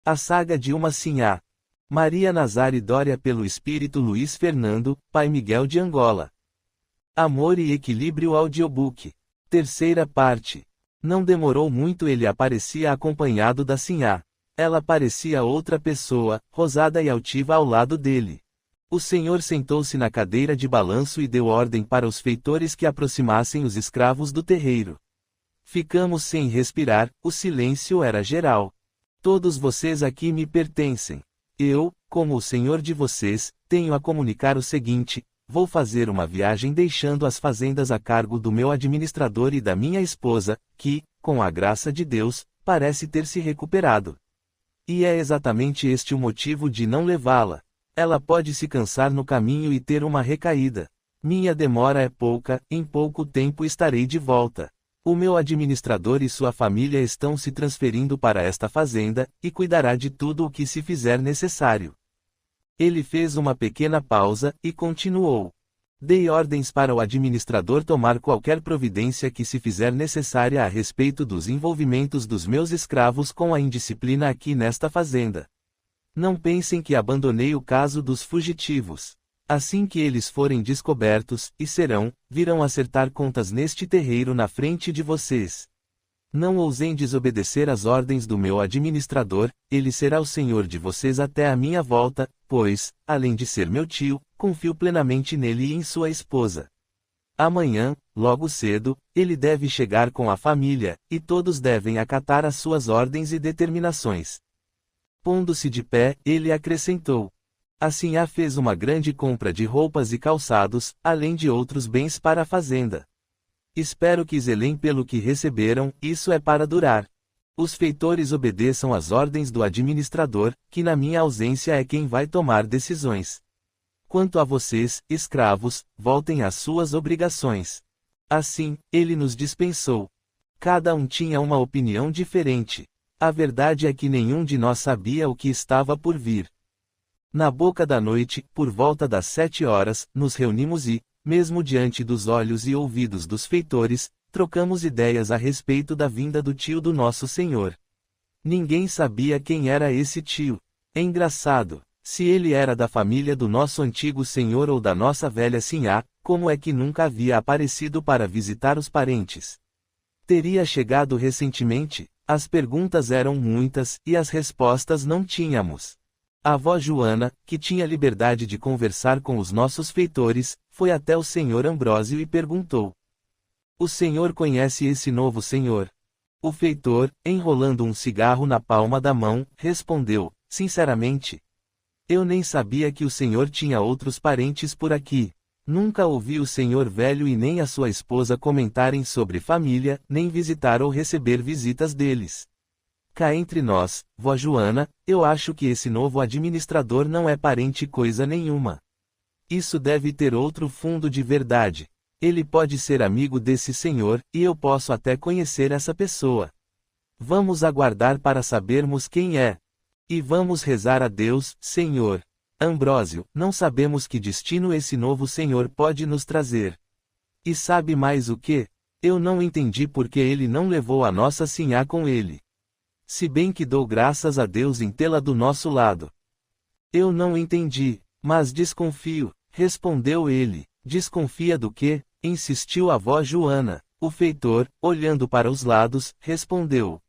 A saga de uma Sinhá. Maria Nazare Dória pelo Espírito Luiz Fernando, Pai Miguel de Angola. Amor e Equilíbrio Audiobook. Terceira parte. Não demorou muito, ele aparecia acompanhado da Sinhá. Ela parecia outra pessoa, rosada e altiva ao lado dele. O Senhor sentou-se na cadeira de balanço e deu ordem para os feitores que aproximassem os escravos do terreiro. Ficamos sem respirar, o silêncio era geral. Todos vocês aqui me pertencem. Eu, como o Senhor de vocês, tenho a comunicar o seguinte: vou fazer uma viagem deixando as fazendas a cargo do meu administrador e da minha esposa, que, com a graça de Deus, parece ter se recuperado. E é exatamente este o motivo de não levá-la. Ela pode se cansar no caminho e ter uma recaída. Minha demora é pouca, em pouco tempo estarei de volta. O meu administrador e sua família estão se transferindo para esta fazenda, e cuidará de tudo o que se fizer necessário. Ele fez uma pequena pausa, e continuou. Dei ordens para o administrador tomar qualquer providência que se fizer necessária a respeito dos envolvimentos dos meus escravos com a indisciplina aqui nesta fazenda. Não pensem que abandonei o caso dos fugitivos. Assim que eles forem descobertos, e virão acertar contas neste terreiro na frente de vocês. Não ousem desobedecer às ordens do meu administrador, ele será o senhor de vocês até a minha volta, pois, além de ser meu tio, confio plenamente nele e em sua esposa. Amanhã, logo cedo, ele deve chegar com a família, e todos devem acatar as suas ordens e determinações. Pondo-se de pé, ele acrescentou. A Sinhá fez uma grande compra de roupas e calçados, além de outros bens para a fazenda. Espero que zelem pelo que receberam, isso é para durar. Os feitores obedeçam às ordens do administrador, que na minha ausência é quem vai tomar decisões. Quanto a vocês, escravos, voltem às suas obrigações. Assim, ele nos dispensou. Cada um tinha uma opinião diferente. A verdade é que nenhum de nós sabia o que estava por vir. Na boca da noite, por volta das 7 horas, nos reunimos e, mesmo diante dos olhos e ouvidos dos feitores, trocamos ideias a respeito da vinda do tio do nosso Senhor. Ninguém sabia quem era esse tio. É engraçado, se ele era da família do nosso antigo Senhor ou da nossa velha Sinhá, como é que nunca havia aparecido para visitar os parentes? Teria chegado recentemente? As perguntas eram muitas, e as respostas não tínhamos. A avó Joana, que tinha liberdade de conversar com os nossos feitores, foi até o senhor Ambrósio e perguntou: o senhor conhece esse novo senhor? O feitor, enrolando um cigarro na palma da mão, respondeu: sinceramente, eu nem sabia que o senhor tinha outros parentes por aqui. Nunca ouvi o senhor velho e nem a sua esposa comentarem sobre família, nem visitar ou receber visitas deles. Cá entre nós, vó Joana, eu acho que esse novo administrador não é parente coisa nenhuma. Isso deve ter outro fundo de verdade. Ele pode ser amigo desse senhor, e eu posso até conhecer essa pessoa. Vamos aguardar para sabermos quem é. E vamos rezar a Deus, Senhor. Ambrósio, não sabemos que destino esse novo senhor pode nos trazer. E sabe mais o que? Eu não entendi porque ele não levou a nossa Sinhá com ele. Se bem que dou graças a Deus em tê-la do nosso lado. Eu não entendi, mas desconfio, respondeu ele. Desconfia do quê? Insistiu a avó Joana. O feitor, olhando para os lados, respondeu: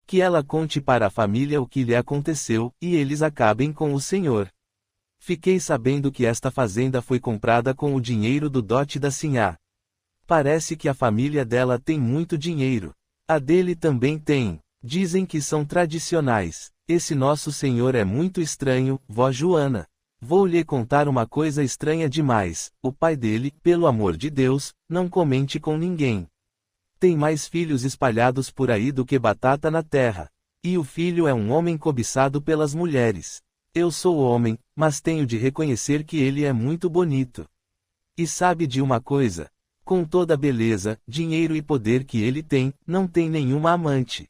que ela conte para a família o que lhe aconteceu, e eles acabem com o senhor. Fiquei sabendo que esta fazenda foi comprada com o dinheiro do dote da Sinhá. Parece que a família dela tem muito dinheiro. A dele também tem. Dizem que são tradicionais. Esse nosso senhor é muito estranho, vó Joana. Vou lhe contar uma coisa estranha demais. O pai dele, pelo amor de Deus, não comente com ninguém. Tem mais filhos espalhados por aí do que batata na terra. E o filho é um homem cobiçado pelas mulheres. Eu sou homem, mas tenho de reconhecer que ele é muito bonito. E sabe de uma coisa? Com toda a beleza, dinheiro e poder que ele tem, não tem nenhuma amante.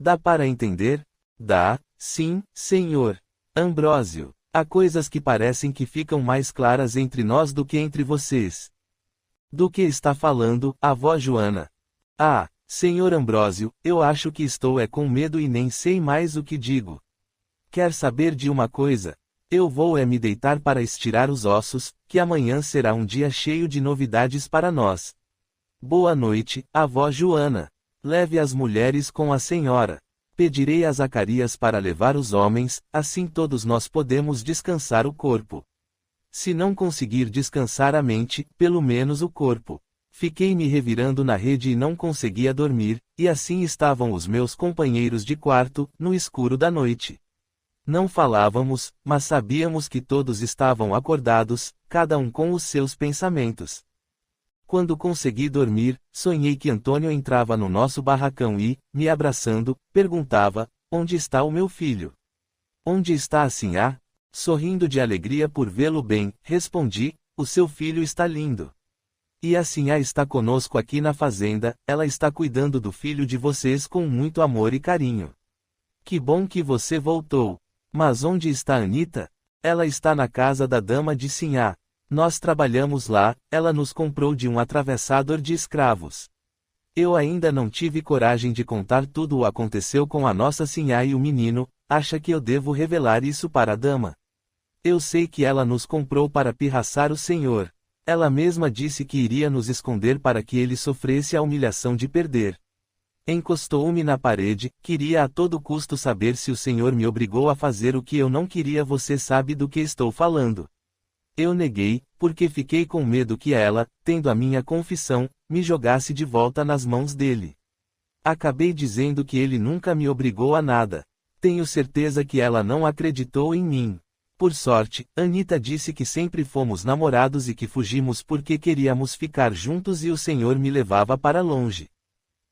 Dá para entender? Dá, sim, senhor. Ambrósio, há coisas que parecem que ficam mais claras entre nós do que entre vocês. Do que está falando, a avó Joana? Ah, senhor Ambrósio, eu acho que estou com medo e nem sei mais o que digo. Quer saber de uma coisa? Eu vou me deitar para estirar os ossos, que amanhã será um dia cheio de novidades para nós. Boa noite, avó Joana. Leve as mulheres com a senhora. Pedirei a Zacarias para levar os homens, assim todos nós podemos descansar o corpo. Se não conseguir descansar a mente, pelo menos o corpo. Fiquei me revirando na rede e não conseguia dormir, e assim estavam os meus companheiros de quarto, no escuro da noite. Não falávamos, mas sabíamos que todos estavam acordados, cada um com os seus pensamentos. Quando consegui dormir, sonhei que Antônio entrava no nosso barracão e, me abraçando, perguntava: onde está o meu filho? Onde está a Sinhá? Sorrindo de alegria por vê-lo bem, respondi: o seu filho está lindo. E a Sinhá está conosco aqui na fazenda, ela está cuidando do filho de vocês com muito amor e carinho. Que bom que você voltou. Mas onde está Anita? Ela está na casa da dama de Sinhá. Nós trabalhamos lá, ela nos comprou de um atravessador de escravos. Eu ainda não tive coragem de contar tudo o que aconteceu com a nossa Sinhá e o menino. Acha que eu devo revelar isso para a dama? Eu sei que ela nos comprou para pirraçar o senhor. Ela mesma disse que iria nos esconder para que ele sofresse a humilhação de perder. Encostou-me na parede, queria a todo custo saber se o senhor me obrigou a fazer o que eu não queria. Você sabe do que estou falando. Eu neguei, porque fiquei com medo que ela, tendo a minha confissão, me jogasse de volta nas mãos dele. Acabei dizendo que ele nunca me obrigou a nada. Tenho certeza que ela não acreditou em mim. Por sorte, Anita disse que sempre fomos namorados e que fugimos porque queríamos ficar juntos e o senhor me levava para longe.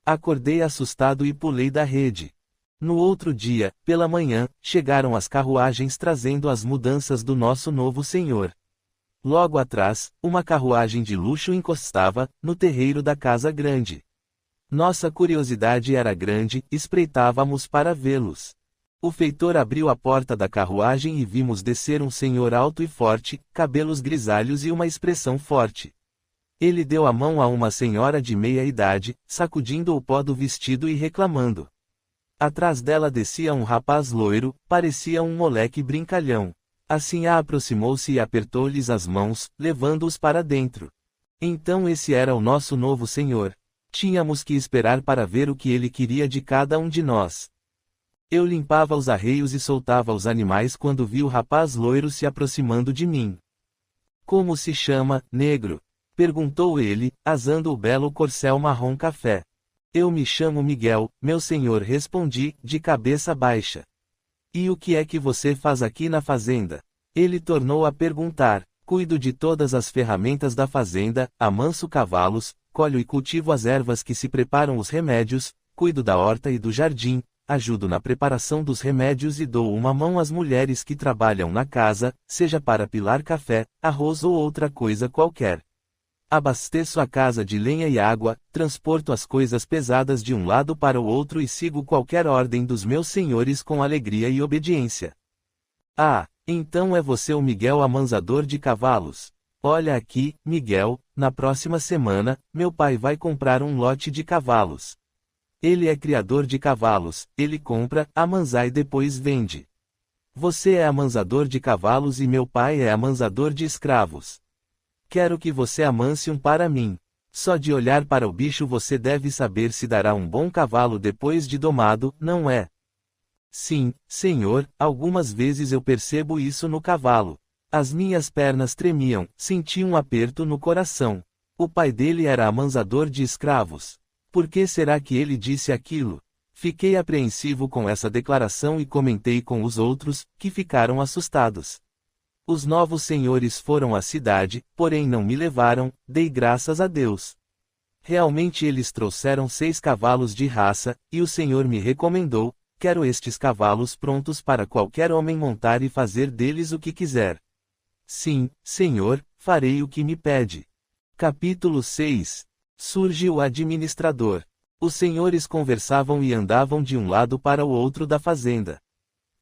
Acordei assustado e pulei da rede. No outro dia, pela manhã, chegaram as carruagens trazendo as mudanças do nosso novo senhor. Logo atrás, uma carruagem de luxo encostava, no terreiro da casa grande. Nossa curiosidade era grande, espreitávamos para vê-los. O feitor abriu a porta da carruagem e vimos descer um senhor alto e forte, cabelos grisalhos e uma expressão forte. Ele deu a mão a uma senhora de meia idade, sacudindo o pó do vestido e reclamando. Atrás dela descia um rapaz loiro, parecia um moleque brincalhão. Assim aproximou-se e apertou-lhes as mãos, levando-os para dentro. Então esse era o nosso novo senhor. Tínhamos que esperar para ver o que ele queria de cada um de nós. Eu limpava os arreios e soltava os animais quando vi o rapaz loiro se aproximando de mim. Como se chama, negro? Perguntou ele, asando o belo corcel marrom café. Eu me chamo Miguel, meu senhor, respondi, de cabeça baixa. E o que é que você faz aqui na fazenda? Ele tornou a perguntar. Cuido de todas as ferramentas da fazenda, amanso cavalos, colho e cultivo as ervas que se preparam os remédios, cuido da horta e do jardim, ajudo na preparação dos remédios e dou uma mão às mulheres que trabalham na casa, seja para pilar café, arroz ou outra coisa qualquer. Abasteço a casa de lenha e água, transporto as coisas pesadas de um lado para o outro e sigo qualquer ordem dos meus senhores com alegria e obediência. Ah, então é você o Miguel amansador de cavalos. Olha aqui, Miguel, na próxima semana, meu pai vai comprar um lote de cavalos. Ele é criador de cavalos, ele compra, amansa e depois vende. Você é amansador de cavalos e meu pai é amansador de escravos. Quero que você amanse um para mim. Só de olhar para o bicho você deve saber se dará um bom cavalo depois de domado, não é? Sim, senhor, algumas vezes eu percebo isso no cavalo. As minhas pernas tremiam, senti um aperto no coração. O pai dele era amansador de escravos. Por que será que ele disse aquilo? Fiquei apreensivo com essa declaração e comentei com os outros, que ficaram assustados. Os novos senhores foram à cidade, porém não me levaram, dei graças a Deus. Realmente eles trouxeram 6 cavalos de raça, e o senhor me recomendou: quero estes cavalos prontos para qualquer homem montar e fazer deles o que quiser. Sim, senhor, farei o que me pede. Capítulo 6. Surge o administrador. Os senhores conversavam e andavam de um lado para o outro da fazenda.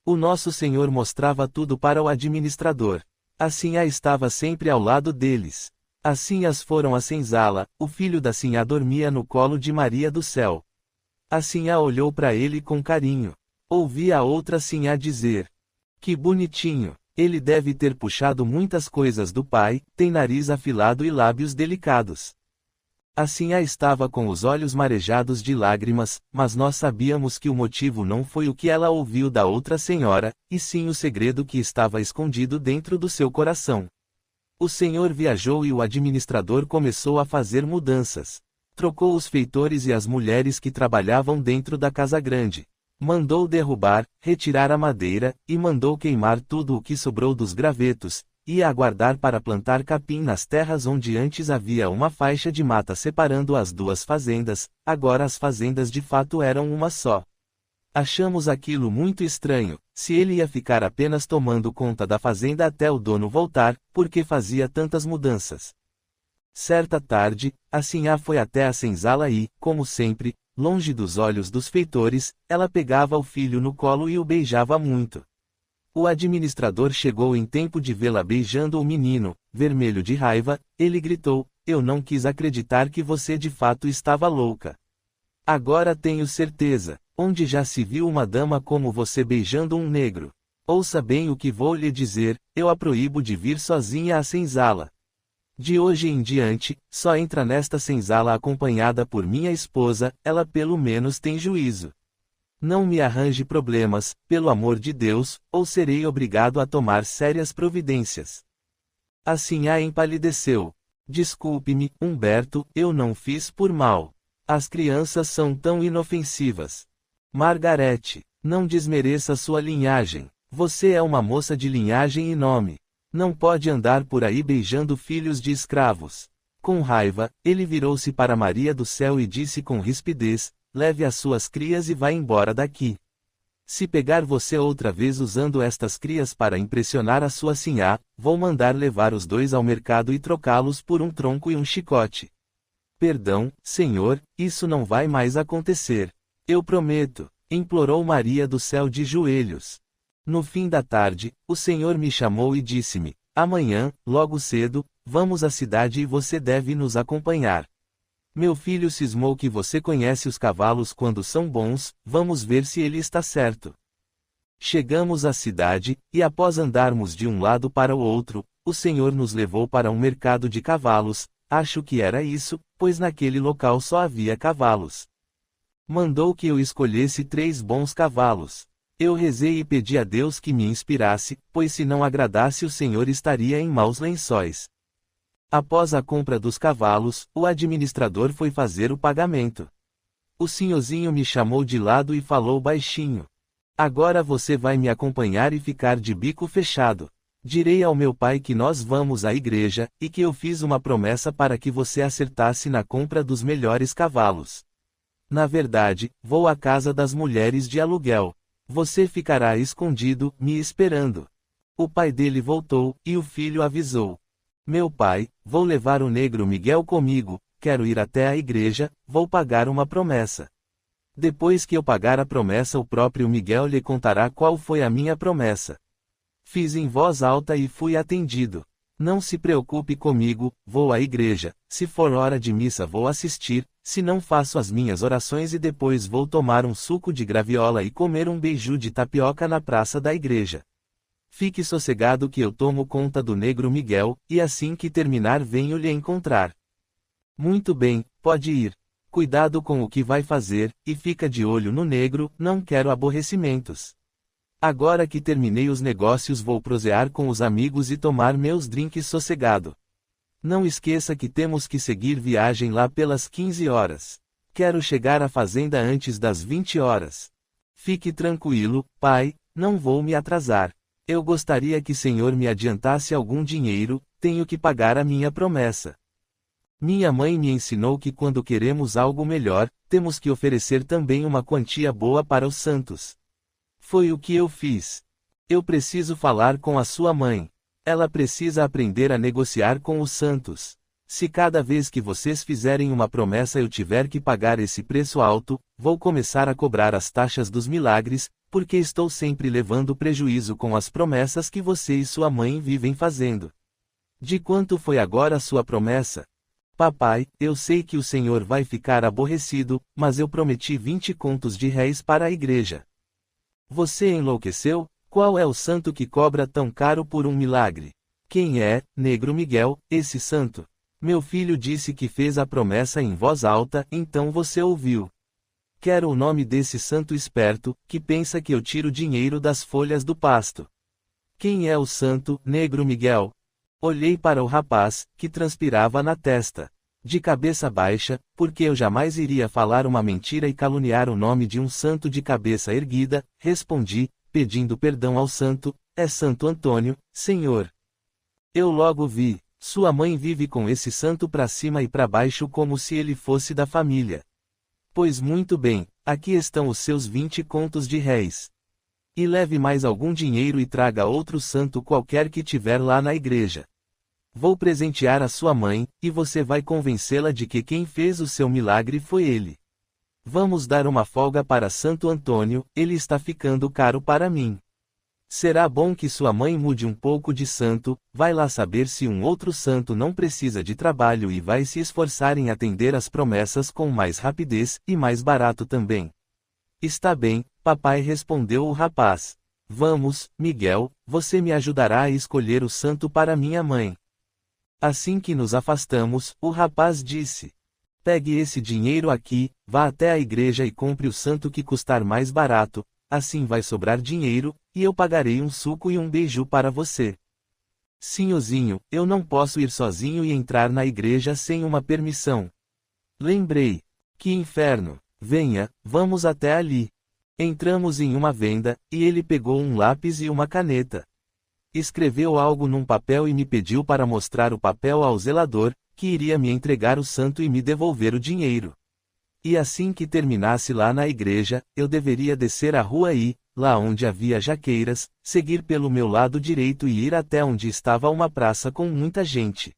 O nosso senhor mostrava tudo para o administrador. A Sinhá estava sempre ao lado deles. As Sinhás foram à senzala, o filho da Sinhá dormia no colo de Maria do Céu. A Sinhá olhou para ele com carinho. Ouvi a outra Sinhá dizer: Que bonitinho! Ele deve ter puxado muitas coisas do pai, tem nariz afilado e lábios delicados. A Sinhá estava com os olhos marejados de lágrimas, mas nós sabíamos que o motivo não foi o que ela ouviu da outra senhora, e sim o segredo que estava escondido dentro do seu coração. O senhor viajou e o administrador começou a fazer mudanças. Trocou os feitores e as mulheres que trabalhavam dentro da casa grande. Mandou derrubar, retirar a madeira, e mandou queimar tudo o que sobrou dos gravetos, e aguardar para plantar capim nas terras onde antes havia uma faixa de mata separando as duas fazendas, agora as fazendas de fato eram uma só. Achamos aquilo muito estranho, se ele ia ficar apenas tomando conta da fazenda até o dono voltar, porque fazia tantas mudanças. Certa tarde, a Sinhá foi até a senzala e, como sempre, longe dos olhos dos feitores, ela pegava o filho no colo e o beijava muito. O administrador chegou em tempo de vê-la beijando o menino, vermelho de raiva, ele gritou, eu não quis acreditar que você de fato estava louca. Agora tenho certeza, onde já se viu uma dama como você beijando um negro? Ouça bem o que vou lhe dizer, eu a proíbo de vir sozinha à senzala. De hoje em diante, só entra nesta senzala acompanhada por minha esposa, ela pelo menos tem juízo. Não me arranje problemas, pelo amor de Deus, ou serei obrigado a tomar sérias providências. A Sinhá empalideceu. Desculpe-me, Humberto, eu não fiz por mal. As crianças são tão inofensivas. Margarete, não desmereça sua linhagem. Você é uma moça de linhagem e nome. Não pode andar por aí beijando filhos de escravos. Com raiva, ele virou-se para Maria do Céu e disse com rispidez, leve as suas crias e vá embora daqui. Se pegar você outra vez usando estas crias para impressionar a sua Sinhá, vou mandar levar os dois ao mercado e trocá-los por um tronco e um chicote. Perdão, senhor, isso não vai mais acontecer. Eu prometo, implorou Maria do Céu de joelhos. No fim da tarde, o senhor me chamou e disse-me, amanhã, logo cedo, vamos à cidade e você deve nos acompanhar. Meu filho cismou que você conhece os cavalos quando são bons, vamos ver se ele está certo. Chegamos à cidade, e após andarmos de um lado para o outro, o senhor nos levou para um mercado de cavalos, acho que era isso, pois naquele local só havia cavalos. Mandou que eu escolhesse 3 bons cavalos. Eu rezei e pedi a Deus que me inspirasse, pois se não agradasse o senhor estaria em maus lençóis. Após a compra dos cavalos, o administrador foi fazer o pagamento. O senhorzinho me chamou de lado e falou baixinho. Agora você vai me acompanhar e ficar de bico fechado. Direi ao meu pai que nós vamos à igreja, e que eu fiz uma promessa para que você acertasse na compra dos melhores cavalos. Na verdade, vou à casa das mulheres de aluguel. Você ficará escondido, me esperando. O pai dele voltou, e o filho avisou. Meu pai, vou levar o negro Miguel comigo, quero ir até a igreja, vou pagar uma promessa. Depois que eu pagar a promessa o próprio Miguel lhe contará qual foi a minha promessa. Fiz em voz alta e fui atendido. Não se preocupe comigo, vou à igreja, se for hora de missa vou assistir, se não faço as minhas orações e depois vou tomar um suco de graviola e comer um beiju de tapioca na praça da igreja. Fique sossegado que eu tomo conta do negro Miguel, e assim que terminar venho lhe encontrar. Muito bem, pode ir. Cuidado com o que vai fazer, e fica de olho no negro, não quero aborrecimentos. Agora que terminei os negócios vou prosear com os amigos e tomar meus drinks sossegado. Não esqueça que temos que seguir viagem lá pelas 15 horas. Quero chegar à fazenda antes das 20 horas. Fique tranquilo, pai, não vou me atrasar. Eu gostaria que o senhor me adiantasse algum dinheiro, tenho que pagar a minha promessa. Minha mãe me ensinou que quando queremos algo melhor, temos que oferecer também uma quantia boa para os santos. Foi o que eu fiz. Eu preciso falar com a sua mãe. Ela precisa aprender a negociar com os santos. Se cada vez que vocês fizerem uma promessa eu tiver que pagar esse preço alto, vou começar a cobrar as taxas dos milagres, porque estou sempre levando prejuízo com as promessas que você e sua mãe vivem fazendo. De quanto foi agora a sua promessa? Papai, eu sei que o senhor vai ficar aborrecido, mas eu prometi 20 contos de réis para a igreja. Você enlouqueceu? Qual é o santo que cobra tão caro por um milagre? Quem é, Negro Miguel, esse santo? Meu filho disse que fez a promessa em voz alta, então você ouviu. Quero o nome desse santo esperto, que pensa que eu tiro dinheiro das folhas do pasto. Quem é o santo, Negro Miguel? Olhei para o rapaz, que transpirava na testa. De cabeça baixa, porque eu jamais iria falar uma mentira e caluniar o nome de um santo de cabeça erguida, respondi, pedindo perdão ao santo, é Santo Antônio, senhor. Eu logo vi, sua mãe vive com esse santo para cima e para baixo como se ele fosse da família. Pois muito bem, aqui estão os seus 20 contos de réis. E leve mais algum dinheiro e traga outro santo qualquer que tiver lá na igreja. Vou presentear a sua mãe, e você vai convencê-la de que quem fez o seu milagre foi ele. Vamos dar uma folga para Santo Antônio, ele está ficando caro para mim. Será bom que sua mãe mude um pouco de santo, vai lá saber se um outro santo não precisa de trabalho e vai se esforçar em atender às promessas com mais rapidez, e mais barato também. Está bem, papai, respondeu o rapaz. Vamos, Miguel, você me ajudará a escolher o santo para minha mãe. Assim que nos afastamos, o rapaz disse: pegue esse dinheiro aqui, vá até a igreja e compre o santo que custar mais barato, assim vai sobrar dinheiro, e eu pagarei um suco e um beiju para você. Sinhozinho, eu não posso ir sozinho e entrar na igreja sem uma permissão. Lembrei. Que inferno! Venha, vamos até ali. Entramos em uma venda, e ele pegou um lápis e uma caneta. Escreveu algo num papel e me pediu para mostrar o papel ao zelador, que iria me entregar o santo e me devolver o dinheiro. E assim que terminasse lá na igreja, eu deveria descer a rua e, lá onde havia jaqueiras, seguir pelo meu lado direito e ir até onde estava uma praça com muita gente.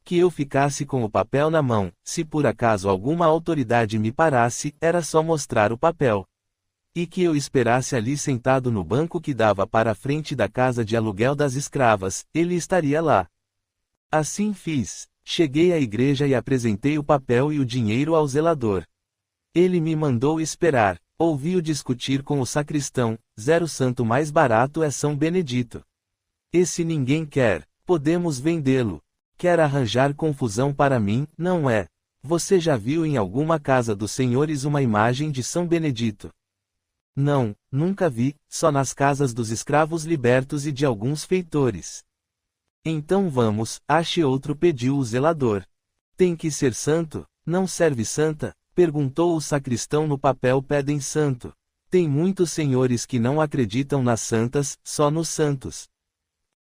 Que eu ficasse com o papel na mão, se por acaso alguma autoridade me parasse, era só mostrar o papel. E que eu esperasse ali sentado no banco que dava para a frente da casa de aluguel das escravas, ele estaria lá. Assim fiz. Cheguei à igreja e apresentei o papel e o dinheiro ao zelador. Ele me mandou esperar. Ouvi-o discutir com o sacristão: zero santo mais barato é São Benedito. Esse ninguém quer, podemos vendê-lo. Quer arranjar confusão para mim, não é? Você já viu em alguma casa dos senhores uma imagem de São Benedito? Não, nunca vi, só nas casas dos escravos libertos e de alguns feitores. Então vamos, ache outro, pediu o zelador. Tem que ser santo? Não serve santa? Perguntou o sacristão. No papel pedem santo. Tem muitos senhores que não acreditam nas santas, só nos santos.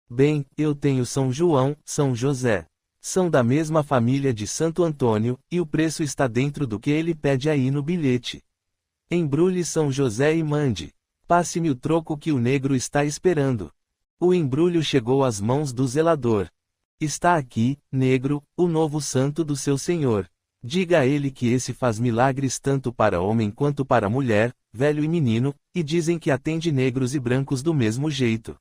Bem, eu tenho São João, São José. São da mesma família de Santo Antônio, e o preço está dentro do que ele pede aí no bilhete. Embrulhe São José e mande. Passe-me o troco que o negro está esperando. O embrulho chegou às mãos do zelador. Está aqui, negro, o novo santo do seu senhor. Diga a ele que esse faz milagres tanto para homem quanto para mulher, velho e menino, e dizem que atende negros e brancos do mesmo jeito.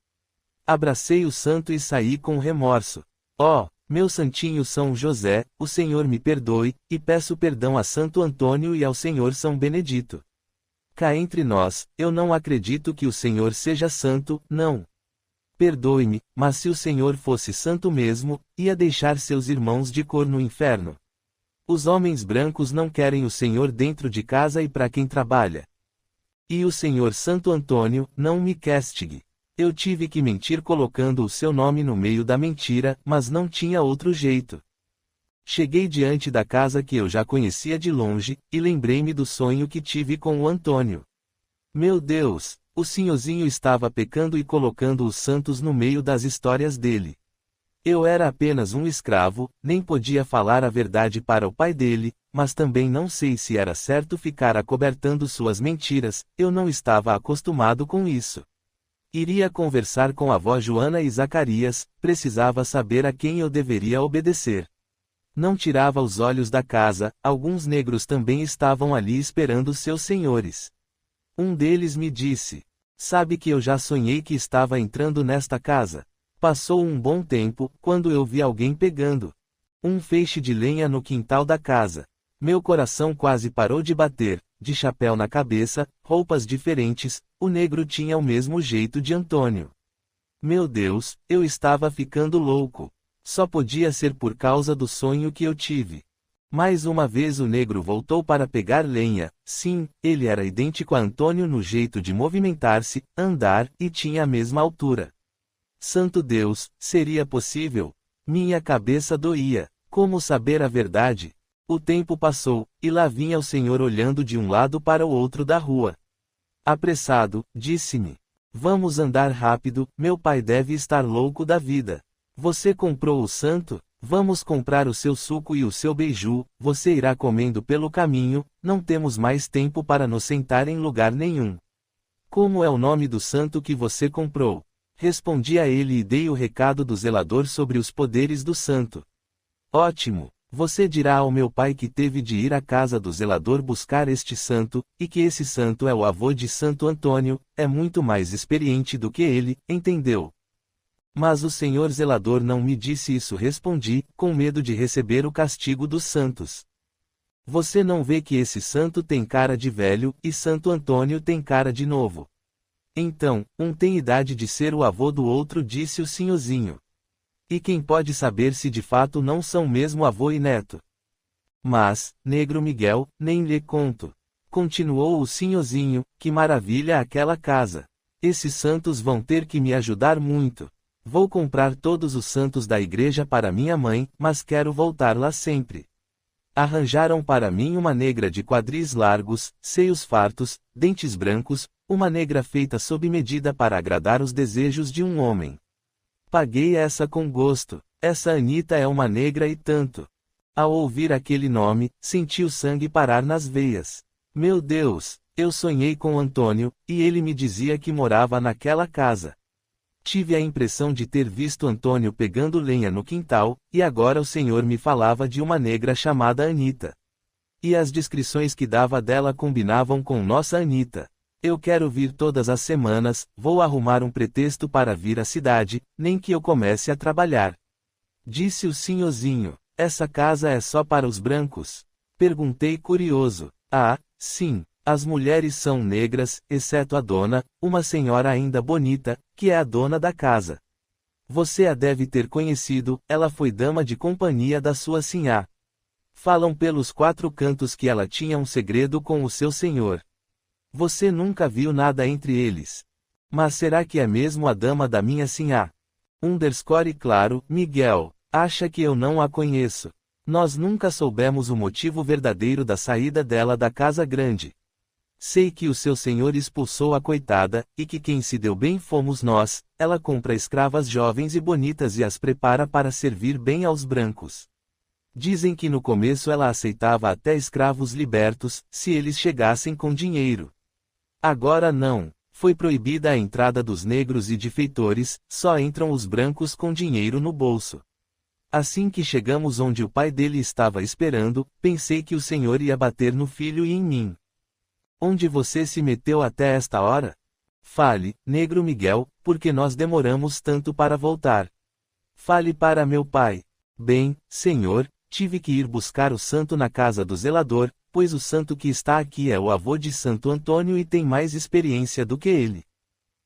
Abracei o santo e saí com remorso. Oh, meu santinho São José, o Senhor me perdoe, e peço perdão a Santo Antônio e ao Senhor São Benedito. Cá entre nós, eu não acredito que o Senhor seja santo, não. Perdoe-me, mas se o Senhor fosse santo mesmo, ia deixar seus irmãos de cor no inferno. Os homens brancos não querem o Senhor dentro de casa e para quem trabalha. E o Senhor Santo Antônio, não me castigue. Eu tive que mentir colocando o seu nome no meio da mentira, mas não tinha outro jeito. Cheguei diante da casa que eu já conhecia de longe, e lembrei-me do sonho que tive com o Antônio. Meu Deus, o senhorzinho estava pecando e colocando os santos no meio das histórias dele. Eu era apenas um escravo, nem podia falar a verdade para o pai dele, mas também não sei se era certo ficar acobertando suas mentiras, eu não estava acostumado com isso. Iria conversar com a avó Joana e Zacarias, precisava saber a quem eu deveria obedecer. Não tirava os olhos da casa, alguns negros também estavam ali esperando seus senhores. Um deles me disse: sabe que eu já sonhei que estava entrando nesta casa. Passou um bom tempo, quando eu vi alguém pegando um feixe de lenha no quintal da casa. Meu coração quase parou de bater. de chapéu na cabeça, roupas diferentes, o negro tinha o mesmo jeito de Antônio. Meu Deus, eu estava ficando louco. Só podia ser por causa do sonho que eu tive. Mais uma vez o negro voltou para pegar lenha. Sim, ele era idêntico a Antônio no jeito de movimentar-se, andar, e tinha a mesma altura. Santo Deus, seria possível? Minha cabeça doía. Como saber a verdade? O tempo passou, e lá vinha o senhor olhando de um lado para o outro da rua. Apressado, disse-me: vamos andar rápido, meu pai deve estar louco da vida. Você comprou o santo? Vamos comprar o seu suco e o seu beiju, você irá comendo pelo caminho, não temos mais tempo para nos sentar em lugar nenhum. Como é o nome do santo que você comprou? Respondi a ele e dei o recado do zelador sobre os poderes do santo. Ótimo! Você dirá ao meu pai que teve de ir à casa do zelador buscar este santo, e que esse santo é o avô de Santo Antônio, é muito mais experiente do que ele, entendeu? Mas o senhor zelador não me disse isso, respondi, com medo de receber o castigo dos santos. Você não vê que esse santo tem cara de velho, e Santo Antônio tem cara de novo. Então, um tem idade de ser o avô do outro, disse o sinhozinho. E quem pode saber se de fato não são mesmo avô e neto? Mas, negro Miguel, nem lhe conto. Continuou o sinhozinho, que maravilha aquela casa. Esses santos vão ter que me ajudar muito. Vou comprar todos os santos da igreja para minha mãe, mas quero voltar lá sempre. Arranjaram para mim uma negra de quadris largos, seios fartos, dentes brancos, uma negra feita sob medida para agradar os desejos de um homem. Paguei essa com gosto. Essa Anita é uma negra e tanto. Ao ouvir aquele nome, senti o sangue parar nas veias. Meu Deus, eu sonhei com Antônio, e ele me dizia que morava naquela casa. Tive a impressão de ter visto Antônio pegando lenha no quintal, e agora o senhor me falava de uma negra chamada Anita. E as descrições que dava dela combinavam com nossa Anita. Eu quero vir todas as semanas, vou arrumar um pretexto para vir à cidade, nem que eu comece a trabalhar. Disse o sinhozinho. Essa casa é só para os brancos? Perguntei curioso. Ah, sim. As mulheres são negras, exceto a dona, uma senhora ainda bonita, que é a dona da casa. Você a deve ter conhecido, ela foi dama de companhia da sua sinhá. Falam pelos quatro cantos que ela tinha um segredo com o seu senhor. Você nunca viu nada entre eles. Mas será que é mesmo a dama da minha sinhá? Underscore claro, Miguel. Acha que eu não a conheço. Nós nunca soubemos o motivo verdadeiro da saída dela da casa grande. Sei que o seu senhor expulsou a coitada, e que quem se deu bem fomos nós. Ela compra escravas jovens e bonitas e as prepara para servir bem aos brancos. Dizem que no começo ela aceitava até escravos libertos, se eles chegassem com dinheiro. Agora não. Foi proibida a entrada dos negros e de feitores, só entram os brancos com dinheiro no bolso. Assim que chegamos onde o pai dele estava esperando, pensei que o senhor ia bater no filho e em mim. Onde você se meteu até esta hora? Fale, negro Miguel, porque nós demoramos tanto para voltar. Fale para meu pai. Bem, senhor, tive que ir buscar o santo na casa do zelador, pois o santo que está aqui é o avô de Santo Antônio e tem mais experiência do que ele.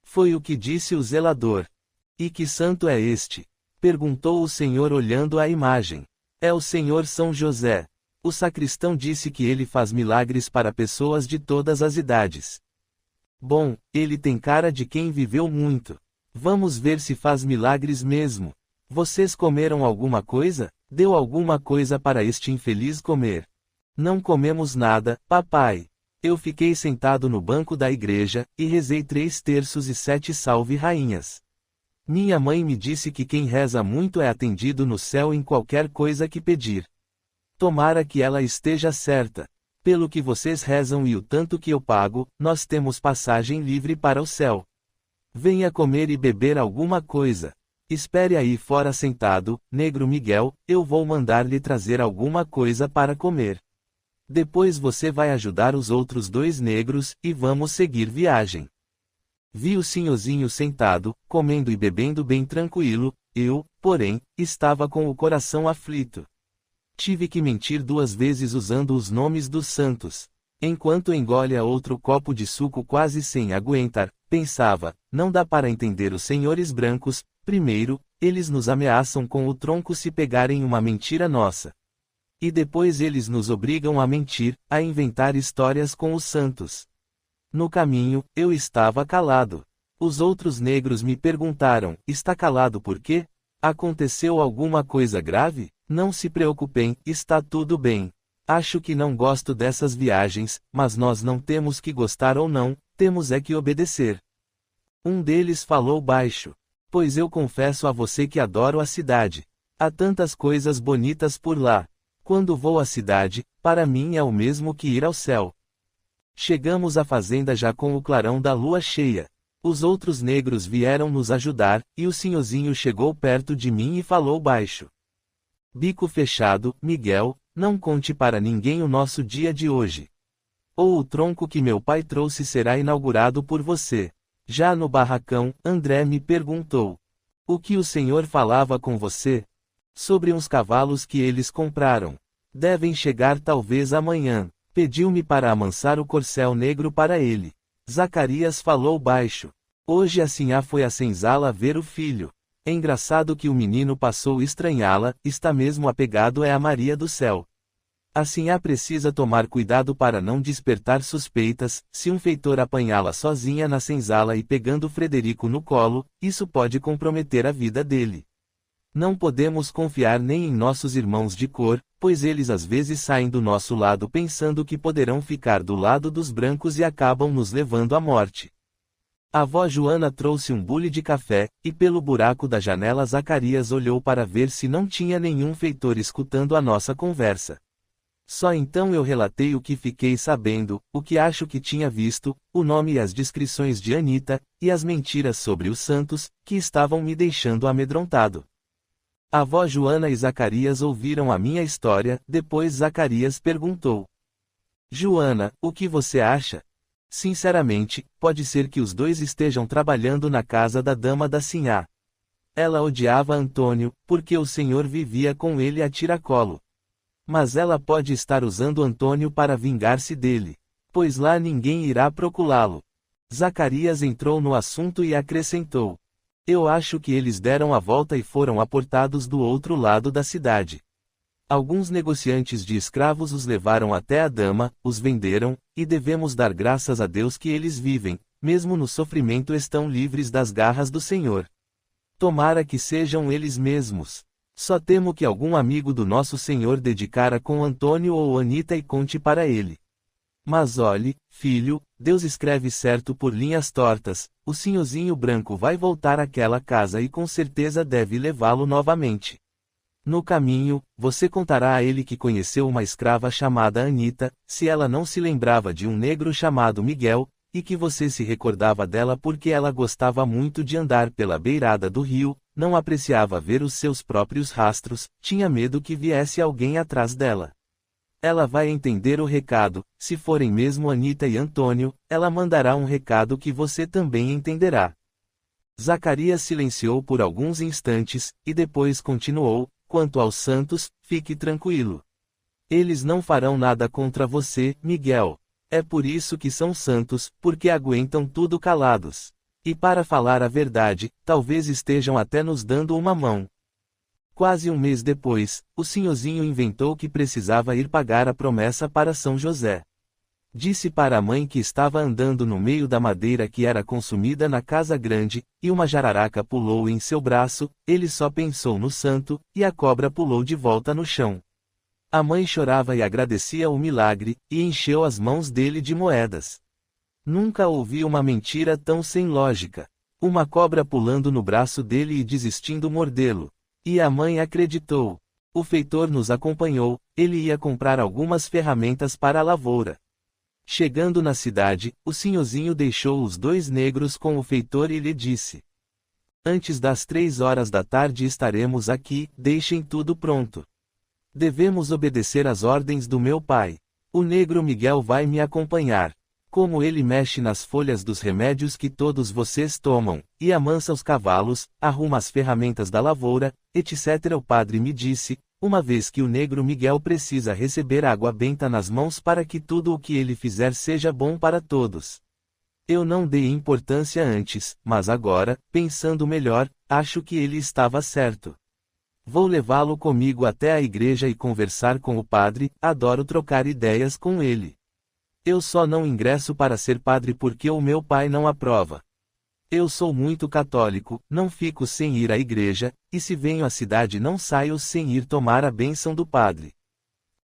Foi o que disse o zelador. E que santo é este? Perguntou o senhor olhando a imagem. É o senhor São José. O sacristão disse que ele faz milagres para pessoas de todas as idades. Bom, ele tem cara de quem viveu muito. Vamos ver se faz milagres mesmo. Vocês comeram alguma coisa? Deu alguma coisa para este infeliz comer? Não comemos nada, papai. Eu fiquei sentado no banco da igreja, e rezei 3 terços e 7 salve rainhas. Minha mãe me disse que quem reza muito é atendido no céu em qualquer coisa que pedir. Tomara que ela esteja certa. Pelo que vocês rezam e o tanto que eu pago, nós temos passagem livre para o céu. Venha comer e beber alguma coisa. Espere aí fora sentado, negro Miguel, eu vou mandar-lhe trazer alguma coisa para comer. Depois você vai ajudar os outros 2 negros, e vamos seguir viagem. Vi o sinhozinho sentado, comendo e bebendo bem tranquilo, eu, porém, estava com o coração aflito. Tive que mentir 2 vezes usando os nomes dos santos. Enquanto engole outro copo de suco quase sem aguentar, pensava, não dá para entender os senhores brancos, primeiro, eles nos ameaçam com o tronco se pegarem uma mentira nossa. E depois eles nos obrigam a mentir, a inventar histórias com os santos. No caminho, eu estava calado. Os outros negros me perguntaram, está calado por quê? Aconteceu alguma coisa grave? Não se preocupem, está tudo bem. Acho que não gosto dessas viagens, mas nós não temos que gostar ou não, temos é que obedecer. Um deles falou baixo. Pois eu confesso a você que adoro a cidade. Há tantas coisas bonitas por lá. Quando vou à cidade, para mim é o mesmo que ir ao céu. Chegamos à fazenda já com o clarão da lua cheia. Os outros negros vieram nos ajudar, e o senhorzinho chegou perto de mim e falou baixo. Bico fechado, Miguel, não conte para ninguém o nosso dia de hoje. Ou o tronco que meu pai trouxe será inaugurado por você. Já no barracão, André me perguntou. O que o senhor falava com você? Sobre uns cavalos que eles compraram. Devem chegar talvez amanhã. Pediu-me para amansar o corcel negro para ele. Zacarias falou baixo. Hoje a sinhá foi a senzala ver o filho. É engraçado que o menino passou a estranhá-la, está mesmo apegado é a Maria do céu. A sinhá precisa tomar cuidado para não despertar suspeitas, se um feitor apanhá-la sozinha na senzala e pegando Frederico no colo, isso pode comprometer a vida dele. Não podemos confiar nem em nossos irmãos de cor, pois eles às vezes saem do nosso lado pensando que poderão ficar do lado dos brancos e acabam nos levando à morte. A avó Joana trouxe um bule de café, e pelo buraco da janela Zacarias olhou para ver se não tinha nenhum feitor escutando a nossa conversa. Só então eu relatei o que fiquei sabendo, o que acho que tinha visto, o nome e as descrições de Anita, e as mentiras sobre os santos, que estavam me deixando amedrontado. A avó Joana e Zacarias ouviram a minha história, depois Zacarias perguntou. Joana, o que você acha? Sinceramente, pode ser que os dois estejam trabalhando na casa da dama da sinhá. Ela odiava Antônio, porque o senhor vivia com ele a tiracolo. Mas ela pode estar usando Antônio para vingar-se dele. Pois lá ninguém irá procurá-lo. Zacarias entrou no assunto e acrescentou. Eu acho que eles deram a volta e foram aportados do outro lado da cidade. Alguns negociantes de escravos os levaram até a dama, os venderam, e devemos dar graças a Deus que eles vivem, mesmo no sofrimento estão livres das garras do Senhor. Tomara que sejam eles mesmos. Só temo que algum amigo do nosso Senhor dedicara com Antônio ou Anita e conte para ele. Mas olhe, filho, Deus escreve certo por linhas tortas, o senhorzinho branco vai voltar àquela casa e com certeza deve levá-lo novamente. No caminho, você contará a ele que conheceu uma escrava chamada Anita, se ela não se lembrava de um negro chamado Miguel, e que você se recordava dela porque ela gostava muito de andar pela beirada do rio, não apreciava ver os seus próprios rastros, tinha medo que viesse alguém atrás dela. Ela vai entender o recado, se forem mesmo Anita e Antônio, ela mandará um recado que você também entenderá. Zacarias silenciou por alguns instantes, e depois continuou, quanto aos santos, fique tranquilo. Eles não farão nada contra você, Miguel. É por isso que são santos, porque aguentam tudo calados. E para falar a verdade, talvez estejam até nos dando uma mão. Quase um mês depois, o senhorzinho inventou que precisava ir pagar a promessa para São José. Disse para a mãe que estava andando no meio da madeira que era consumida na casa grande, e uma jararaca pulou em seu braço, ele só pensou no santo, e a cobra pulou de volta no chão. A mãe chorava e agradecia o milagre, e encheu as mãos dele de moedas. Nunca ouvi uma mentira tão sem lógica. Uma cobra pulando no braço dele e desistindo mordê-lo. E a mãe acreditou. O feitor nos acompanhou, ele ia comprar algumas ferramentas para a lavoura. Chegando na cidade, o senhorzinho deixou os dois negros com o feitor e lhe disse. Antes das 3 horas da tarde estaremos aqui, deixem tudo pronto. Devemos obedecer às ordens do meu pai. O negro Miguel vai me acompanhar. Como ele mexe nas folhas dos remédios que todos vocês tomam, e amansa os cavalos, arruma as ferramentas da lavoura, etc. O padre me disse, uma vez que o negro Miguel precisa receber água benta nas mãos para que tudo o que ele fizer seja bom para todos. Eu não dei importância antes, mas agora, pensando melhor, acho que ele estava certo. Vou levá-lo comigo até a igreja e conversar com o padre, adoro trocar ideias com ele. Eu só não ingresso para ser padre porque o meu pai não aprova. Eu sou muito católico, não fico sem ir à igreja, e se venho à cidade não saio sem ir tomar a bênção do padre.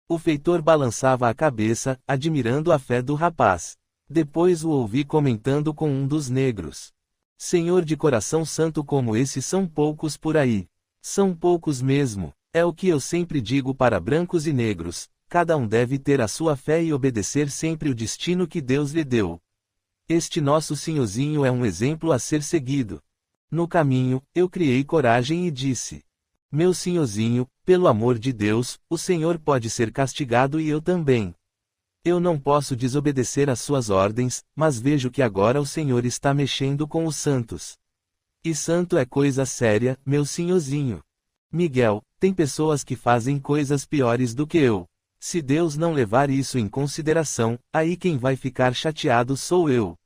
O feitor balançava a cabeça, admirando a fé do rapaz. Depois o ouvi comentando com um dos negros. Senhor de coração santo como esse são poucos por aí. São poucos mesmo, é o que eu sempre digo para brancos e negros, cada um deve ter a sua fé e obedecer sempre o destino que Deus lhe deu. Este nosso senhorzinho é um exemplo a ser seguido. No caminho, eu criei coragem e disse: meu senhorzinho, pelo amor de Deus, o senhor pode ser castigado e eu também. Eu não posso desobedecer às suas ordens, mas vejo que agora o senhor está mexendo com os santos. E santo é coisa séria, meu senhorzinho. Miguel, tem pessoas que fazem coisas piores do que eu. Se Deus não levar isso em consideração, aí quem vai ficar chateado sou eu.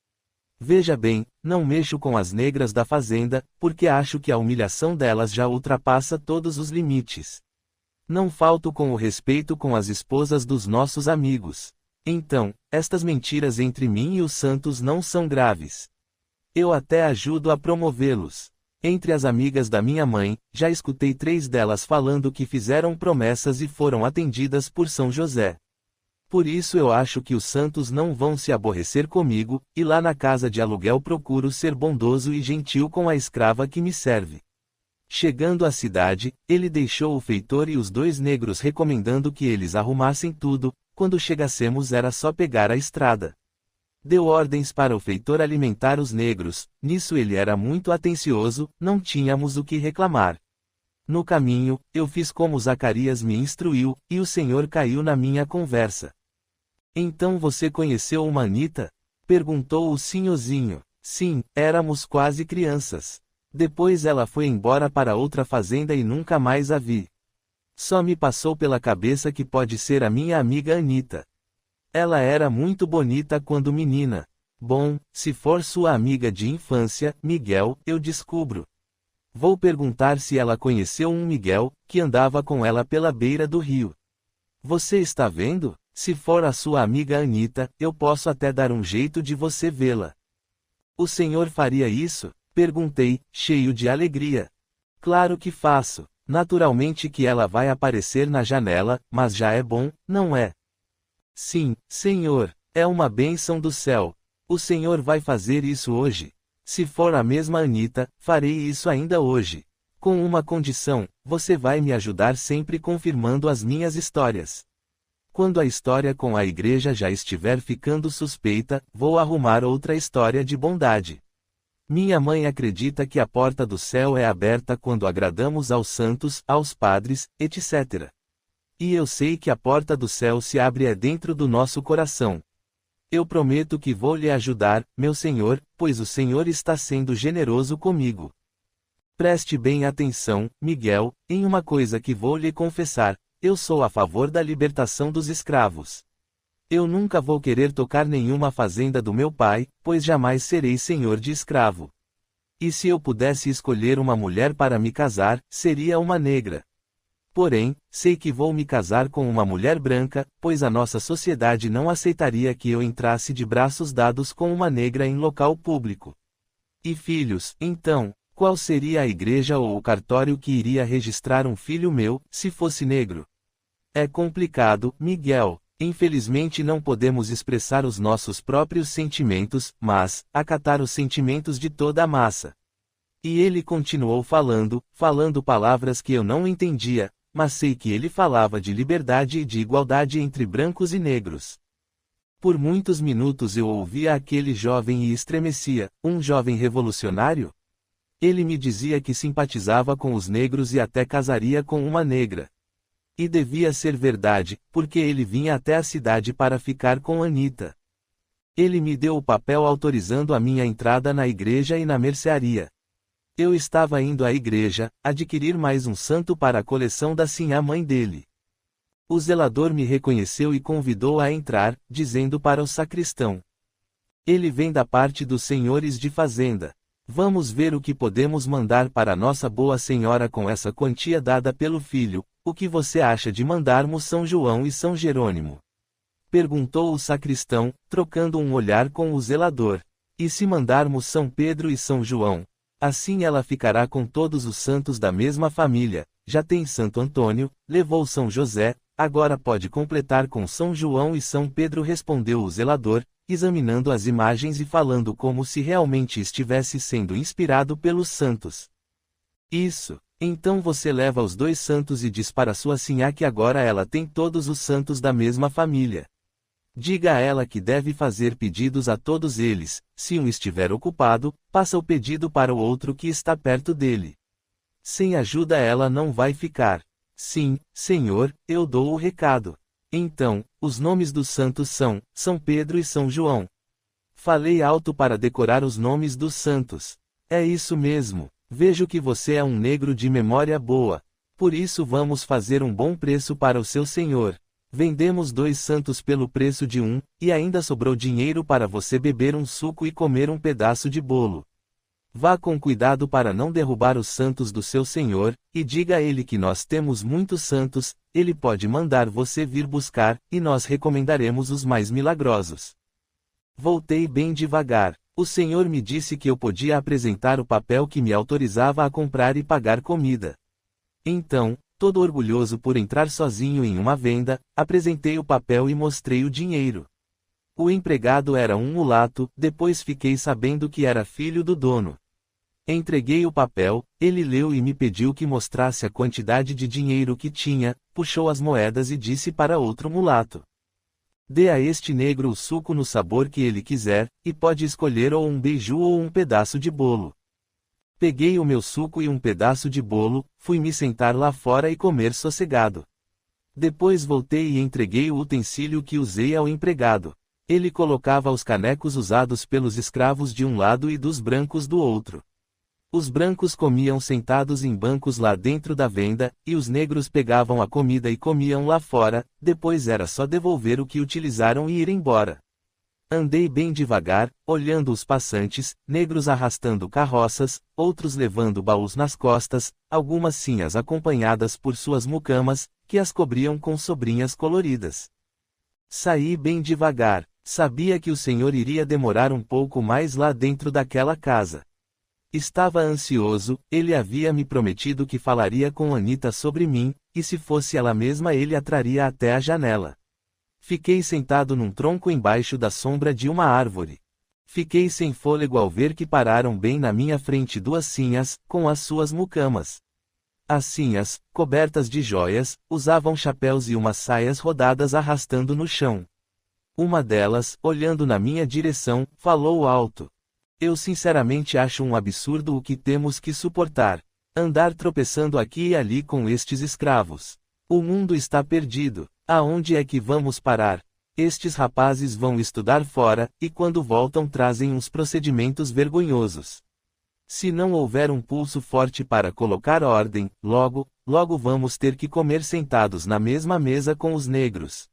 Veja bem, não mexo com as negras da fazenda, porque acho que a humilhação delas já ultrapassa todos os limites. Não falto com o respeito com as esposas dos nossos amigos. Então, estas mentiras entre mim e os santos não são graves. Eu até ajudo a promovê-los. Entre as amigas da minha mãe, já escutei 3 delas falando que fizeram promessas e foram atendidas por São José. Por isso eu acho que os santos não vão se aborrecer comigo, e lá na casa de aluguel procuro ser bondoso e gentil com a escrava que me serve. Chegando à cidade, ele deixou o feitor e os 2 negros recomendando que eles arrumassem tudo, quando chegássemos era só pegar a estrada. Deu ordens para o feitor alimentar os negros, nisso ele era muito atencioso, não tínhamos o que reclamar. No caminho, eu fiz como Zacarias me instruiu, e o Senhor caiu na minha conversa. Então você conheceu uma Anita? Perguntou o senhorzinho. Sim, éramos quase crianças. Depois ela foi embora para outra fazenda e nunca mais a vi. Só me passou pela cabeça que pode ser a minha amiga Anita. Ela era muito bonita quando menina. Bom, se for sua amiga de infância, Miguel, eu descubro. Vou perguntar se ela conheceu um Miguel, que andava com ela pela beira do rio. Você está vendo? Se for a sua amiga Anita, eu posso até dar um jeito de você vê-la. O senhor faria isso? Perguntei, cheio de alegria. Claro que faço. Naturalmente que ela vai aparecer na janela, mas já é bom, não é? Sim, senhor, é uma bênção do céu. O senhor vai fazer isso hoje. Se for a mesma Anita, farei isso ainda hoje. Com uma condição, você vai me ajudar sempre confirmando as minhas histórias. Quando a história com a igreja já estiver ficando suspeita, vou arrumar outra história de bondade. Minha mãe acredita que a porta do céu é aberta quando agradamos aos santos, aos padres, etc. E eu sei que a porta do céu se abre dentro do nosso coração. Eu prometo que vou lhe ajudar, meu senhor, pois o senhor está sendo generoso comigo. Preste bem atenção, Miguel, em uma coisa que vou lhe confessar, eu sou a favor da libertação dos escravos. Eu nunca vou querer tocar nenhuma fazenda do meu pai, pois jamais serei senhor de escravo. E se eu pudesse escolher uma mulher para me casar, seria uma negra. Porém, sei que vou me casar com uma mulher branca, pois a nossa sociedade não aceitaria que eu entrasse de braços dados com uma negra em local público. E filhos, então, qual seria a igreja ou o cartório que iria registrar um filho meu, se fosse negro? É complicado, Miguel. Infelizmente não podemos expressar os nossos próprios sentimentos, mas, acatar os sentimentos de toda a massa. E ele continuou falando palavras que eu não entendia, mas sei que ele falava de liberdade e de igualdade entre brancos e negros. Por muitos minutos eu ouvia aquele jovem e estremecia, um jovem revolucionário? Ele me dizia que simpatizava com os negros e até casaria com uma negra. E devia ser verdade, porque ele vinha até a cidade para ficar com Anita. Ele me deu o papel autorizando a minha entrada na igreja e na mercearia. Eu estava indo à igreja, adquirir mais um santo para a coleção da sinhá mãe dele. O zelador me reconheceu e convidou a entrar, dizendo para o sacristão: ele vem da parte dos senhores de fazenda. Vamos ver o que podemos mandar para Nossa Boa Senhora com essa quantia dada pelo filho. O que você acha de mandarmos São João e São Jerônimo? Perguntou o sacristão, trocando um olhar com o zelador. E se mandarmos São Pedro e São João? Assim ela ficará com todos os santos da mesma família. Já tem Santo Antônio, levou São José, agora pode completar com São João e São Pedro, respondeu o zelador, examinando as imagens e falando como se realmente estivesse sendo inspirado pelos santos. Isso. Então você leva os 2 santos e diz para sua sinhá que agora ela tem todos os santos da mesma família. Diga a ela que deve fazer pedidos a todos eles. Se um estiver ocupado, passa o pedido para o outro que está perto dele. Sem ajuda ela não vai ficar. Sim, senhor, eu dou o recado. Então, os nomes dos santos são São Pedro e São João. Falei alto para decorar os nomes dos santos. É isso mesmo. Vejo que você é um negro de memória boa. Por isso vamos fazer um bom preço para o seu senhor. Vendemos 2 santos pelo preço de um, e ainda sobrou dinheiro para você beber um suco e comer um pedaço de bolo. Vá com cuidado para não derrubar os santos do seu senhor, e diga a ele que nós temos muitos santos, ele pode mandar você vir buscar, e nós recomendaremos os mais milagrosos. Voltei bem devagar. O senhor me disse que eu podia apresentar o papel que me autorizava a comprar e pagar comida. Então, todo orgulhoso por entrar sozinho em uma venda, apresentei o papel e mostrei o dinheiro. O empregado era um mulato, depois fiquei sabendo que era filho do dono. Entreguei o papel, ele leu e me pediu que mostrasse a quantidade de dinheiro que tinha, puxou as moedas e disse para outro mulato: dê a este negro o suco no sabor que ele quiser, e pode escolher ou um beiju ou um pedaço de bolo. Peguei o meu suco e um pedaço de bolo, fui me sentar lá fora e comer sossegado. Depois voltei e entreguei o utensílio que usei ao empregado. Ele colocava os canecos usados pelos escravos de um lado e dos brancos do outro. Os brancos comiam sentados em bancos lá dentro da venda, e os negros pegavam a comida e comiam lá fora, depois era só devolver o que utilizaram e ir embora. Andei bem devagar, olhando os passantes, negros arrastando carroças, outros levando baús nas costas, algumas sinhas acompanhadas por suas mucamas, que as cobriam com sobrinhas coloridas. Saí bem devagar, sabia que o senhor iria demorar um pouco mais lá dentro daquela casa. Estava ansioso, ele havia me prometido que falaria com Anita sobre mim, e se fosse ela mesma ele a traria até a janela. Fiquei sentado num tronco embaixo da sombra de uma árvore. Fiquei sem fôlego ao ver que pararam bem na minha frente 2 sinhas, com as suas mucamas. As sinhas, cobertas de joias, usavam chapéus e umas saias rodadas arrastando no chão. Uma delas, olhando na minha direção, falou alto: eu sinceramente acho um absurdo o que temos que suportar. Andar tropeçando aqui e ali com estes escravos. O mundo está perdido. Aonde é que vamos parar? Estes rapazes vão estudar fora, e quando voltam trazem uns procedimentos vergonhosos. Se não houver um pulso forte para colocar ordem, logo vamos ter que comer sentados na mesma mesa com os negros.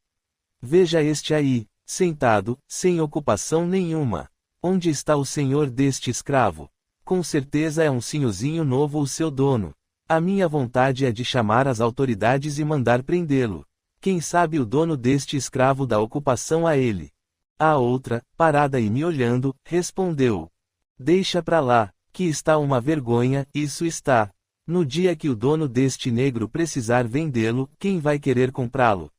Veja este aí, sentado, sem ocupação nenhuma. Onde está o senhor deste escravo? Com certeza é um senhorzinho novo o seu dono. A minha vontade é de chamar as autoridades e mandar prendê-lo. Quem sabe o dono deste escravo dá ocupação a ele. A outra, parada e me olhando, respondeu: deixa pra lá, que está uma vergonha, isso está. No dia que o dono deste negro precisar vendê-lo, quem vai querer comprá-lo?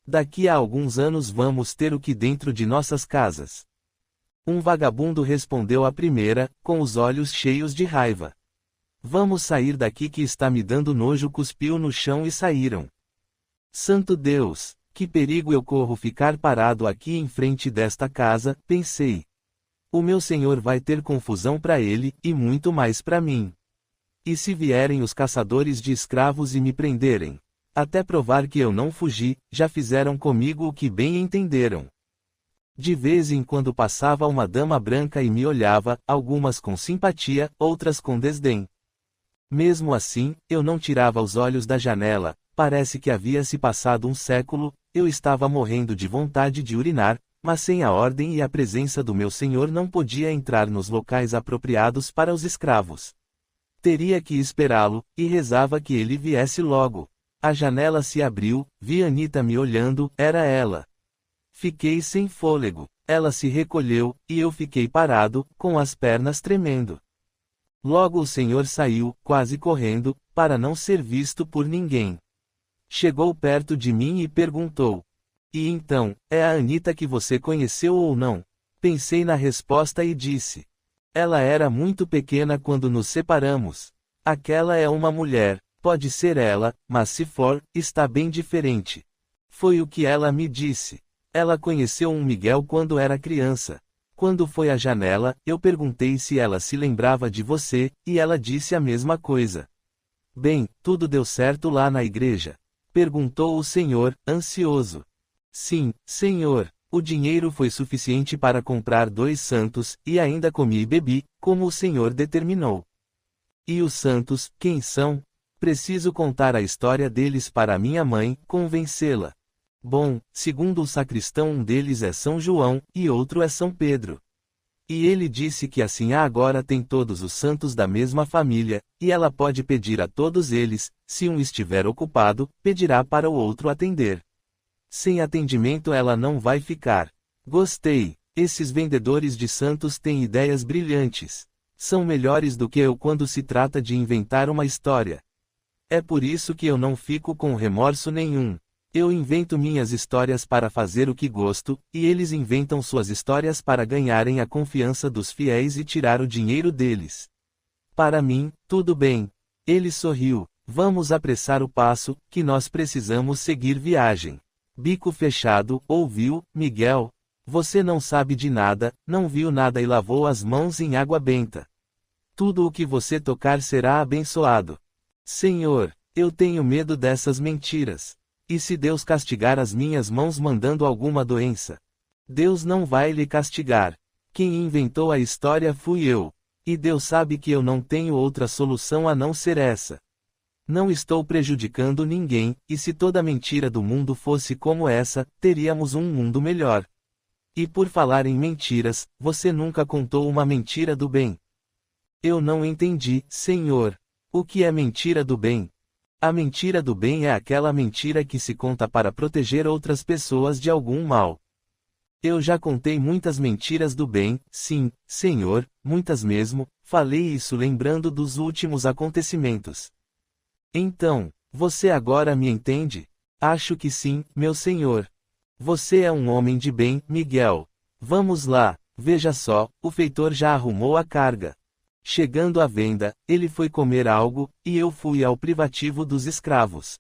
Daqui a alguns anos vamos ter o que dentro de nossas casas. Um vagabundo respondeu à primeira, com os olhos cheios de raiva. Vamos sair daqui que está me dando nojo, cuspiu no chão e saíram. Santo Deus, que perigo eu corro ficar parado aqui em frente desta casa, pensei. O meu senhor vai ter confusão para ele, e muito mais para mim. E se vierem os caçadores de escravos e me prenderem? Até provar que eu não fugi, já fizeram comigo o que bem entenderam. De vez em quando passava uma dama branca e me olhava, algumas com simpatia, outras com desdém. Mesmo assim, eu não tirava os olhos da janela, parece que havia se passado um século, eu estava morrendo de vontade de urinar, mas sem a ordem e a presença do meu senhor não podia entrar nos locais apropriados para os escravos. Teria que esperá-lo, e rezava que ele viesse logo. A janela se abriu, vi Anita me olhando, era ela. Fiquei sem fôlego. Ela se recolheu, e eu fiquei parado, com as pernas tremendo. Logo o senhor saiu, quase correndo, para não ser visto por ninguém. Chegou perto de mim e perguntou: "E então, é a Anita que você conheceu ou não?" Pensei na resposta e disse: "Ela era muito pequena quando nos separamos. Aquela é uma mulher, pode ser ela, mas se for, está bem diferente." Foi o que ela me disse. Ela conheceu um Miguel quando era criança. Quando foi à janela, eu perguntei se ela se lembrava de você, e ela disse a mesma coisa. "Bem, tudo deu certo lá na igreja?" Perguntou o senhor, ansioso. "Sim, senhor. O dinheiro foi suficiente para comprar 2 santos, e ainda comi e bebi, como o senhor determinou." "E os santos, quem são?" "Preciso contar a história deles para minha mãe, convencê-la." "Bom, segundo o sacristão, um deles é São João, e outro é São Pedro. E ele disse que assim agora tem todos os santos da mesma família, e ela pode pedir a todos eles, se um estiver ocupado, pedirá para o outro atender. Sem atendimento ela não vai ficar." Gostei. Esses vendedores de santos têm ideias brilhantes. São melhores do que eu quando se trata de inventar uma história. É por isso que eu não fico com remorso nenhum. Eu invento minhas histórias para fazer o que gosto, e eles inventam suas histórias para ganharem a confiança dos fiéis e tirar o dinheiro deles. Para mim, tudo bem. Ele sorriu. "Vamos apressar o passo, que nós precisamos seguir viagem." Bico fechado, ouviu, Miguel? "Você não sabe de nada, não viu nada e lavou as mãos em água benta. Tudo o que você tocar será abençoado." "Senhor, eu tenho medo dessas mentiras. E se Deus castigar as minhas mãos mandando alguma doença?" "Deus não vai lhe castigar. Quem inventou a história fui eu. E Deus sabe que eu não tenho outra solução a não ser essa. Não estou prejudicando ninguém, e se toda mentira do mundo fosse como essa, teríamos um mundo melhor. E por falar em mentiras, você nunca contou uma mentira do bem." "Eu não entendi, senhor. O que é mentira do bem?" "A mentira do bem é aquela mentira que se conta para proteger outras pessoas de algum mal." "Eu já contei muitas mentiras do bem, sim, senhor, muitas mesmo." Falei isso lembrando dos últimos acontecimentos. "Então, você agora me entende?" "Acho que sim, meu senhor." "Você é um homem de bem, Miguel. Vamos lá, veja só, o feitor já arrumou a carga." Chegando à venda, ele foi comer algo, e eu fui ao privativo dos escravos.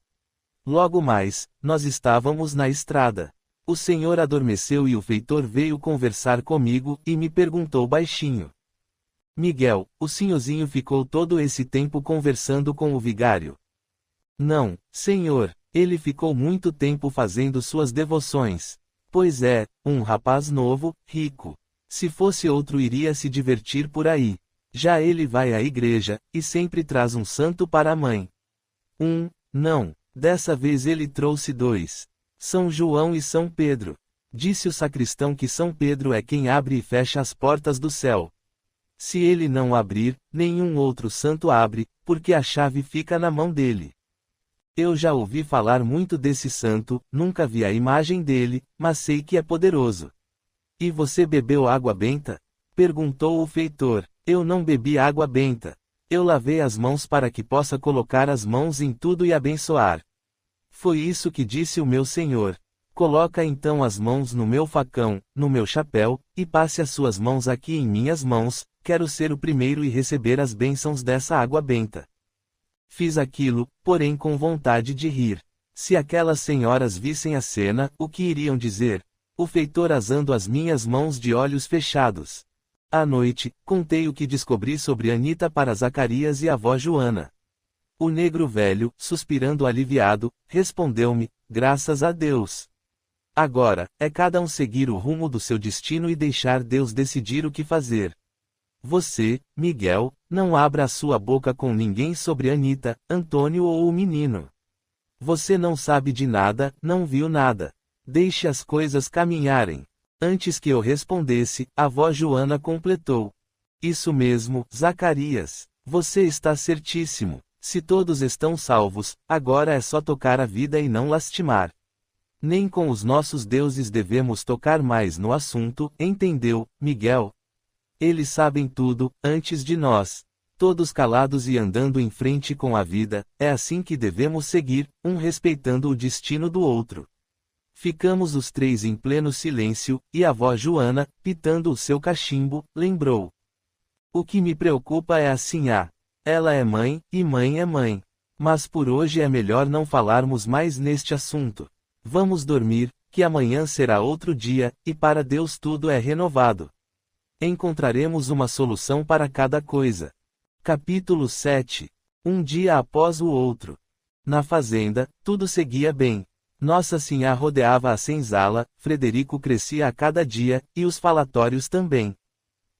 Logo mais, nós estávamos na estrada. O senhor adormeceu e o feitor veio conversar comigo, e me perguntou baixinho: "Miguel, o senhorzinho ficou todo esse tempo conversando com o vigário?" "Não, senhor, ele ficou muito tempo fazendo suas devoções." "Pois é, um rapaz novo, rico. Se fosse outro iria se divertir por aí. Já ele vai à igreja, e sempre traz um santo para a mãe." Não, dessa vez ele trouxe 2. São João e São Pedro. Disse o sacristão que São Pedro é quem abre e fecha as portas do céu. Se ele não abrir, nenhum outro santo abre, porque a chave fica na mão dele. Eu já ouvi falar muito desse santo, nunca vi a imagem dele, mas sei que é poderoso." "E você bebeu água benta?" perguntou o feitor. "Eu não bebi água benta. Eu lavei as mãos para que possa colocar as mãos em tudo e abençoar." "Foi isso que disse o meu senhor. Coloca então as mãos no meu facão, no meu chapéu, e passe as suas mãos aqui em minhas mãos, quero ser o primeiro e receber as bênçãos dessa água benta." Fiz aquilo, porém com vontade de rir. Se aquelas senhoras vissem a cena, o que iriam dizer? O feitor asando as minhas mãos de olhos fechados. À noite, contei o que descobri sobre Anita para Zacarias e a avó Joana. O negro velho, suspirando aliviado, respondeu-me: "Graças a Deus." Agora, é cada um seguir o rumo do seu destino e deixar Deus decidir o que fazer. Você, Miguel, não abra a sua boca com ninguém sobre Anita, Antônio ou o menino. Você não sabe de nada, não viu nada. Deixe as coisas caminharem. Antes que eu respondesse, a avó Joana completou. Isso mesmo, Zacarias. Você está certíssimo. Se todos estão salvos, agora é só tocar a vida e não lastimar. Nem com os nossos deuses devemos tocar mais no assunto, entendeu, Miguel? Eles sabem tudo, antes de nós. Todos calados e andando em frente com a vida, é assim que devemos seguir, um respeitando o destino do outro. Ficamos os três em pleno silêncio, e a avó Joana, pitando o seu cachimbo, lembrou. O que me preocupa é a Sinhá. Ela é mãe, e mãe é mãe. Mas por hoje é melhor não falarmos mais neste assunto. Vamos dormir, que amanhã será outro dia, e para Deus tudo é renovado. Encontraremos uma solução para cada coisa. Capítulo 7. Um dia após o outro. Na fazenda, tudo seguia bem. Nossa Sinhá rodeava a senzala, Frederico crescia a cada dia, e os falatórios também.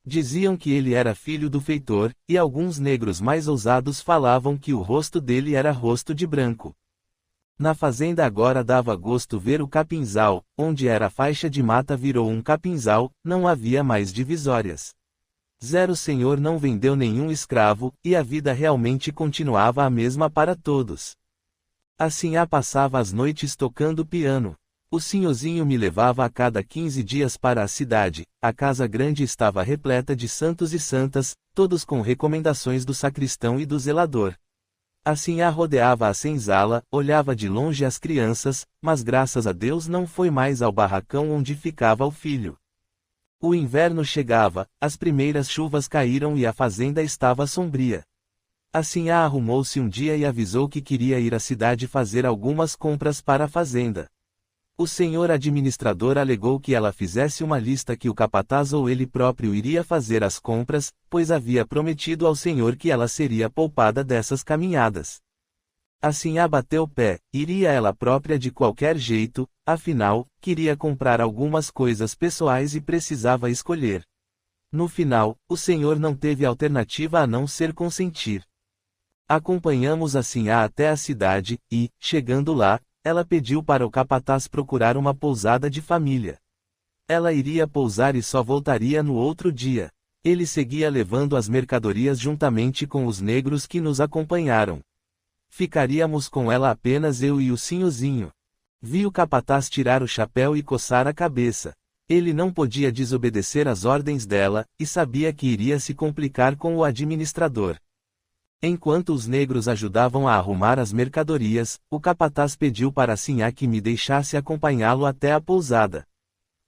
Diziam que ele era filho do feitor, e alguns negros mais ousados falavam que o rosto dele era rosto de branco. Na fazenda agora dava gosto ver o capinzal, onde era faixa de mata virou um capinzal, não havia mais divisórias. Zero Senhor não vendeu nenhum escravo, e a vida realmente continuava a mesma para todos. A Sinhá passava as noites tocando piano. O senhorzinho me levava a cada 15 dias para a cidade, a casa grande estava repleta de santos e santas, todos com recomendações do sacristão e do zelador. A Sinhá rodeava a senzala, olhava de longe as crianças, mas graças a Deus não foi mais ao barracão onde ficava o filho. O inverno chegava, as primeiras chuvas caíram e a fazenda estava sombria. A Sinhá arrumou-se um dia e avisou que queria ir à cidade fazer algumas compras para a fazenda. O senhor administrador alegou que ela fizesse uma lista que o capataz ou ele próprio iria fazer as compras, pois havia prometido ao senhor que ela seria poupada dessas caminhadas. A Sinhá bateu o pé, iria ela própria de qualquer jeito, afinal, queria comprar algumas coisas pessoais e precisava escolher. No final, o senhor não teve alternativa a não ser consentir. Acompanhamos a Sinhá até a cidade, e, chegando lá, ela pediu para o capataz procurar uma pousada de família. Ela iria pousar e só voltaria no outro dia. Ele seguia levando as mercadorias juntamente com os negros que nos acompanharam. Ficaríamos com ela apenas eu e o senhorzinho. Vi o capataz tirar o chapéu e coçar a cabeça. Ele não podia desobedecer às ordens dela, e sabia que iria se complicar com o administrador. Enquanto os negros ajudavam a arrumar as mercadorias, o capataz pediu para a Sinhá que me deixasse acompanhá-lo até a pousada.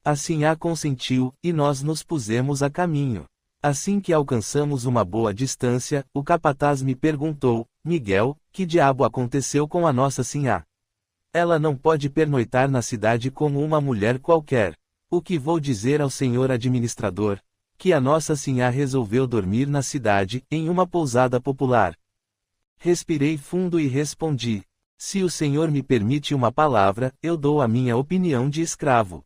A Sinhá consentiu, e nós nos pusemos a caminho. Assim que alcançamos uma boa distância, o capataz me perguntou, Miguel, que diabo aconteceu com a nossa Sinhá? Ela não pode pernoitar na cidade como uma mulher qualquer. O que vou dizer ao senhor administrador? Que a nossa Sinhá resolveu dormir na cidade, em uma pousada popular. Respirei fundo e respondi: se o senhor me permite uma palavra, eu dou a minha opinião de escravo.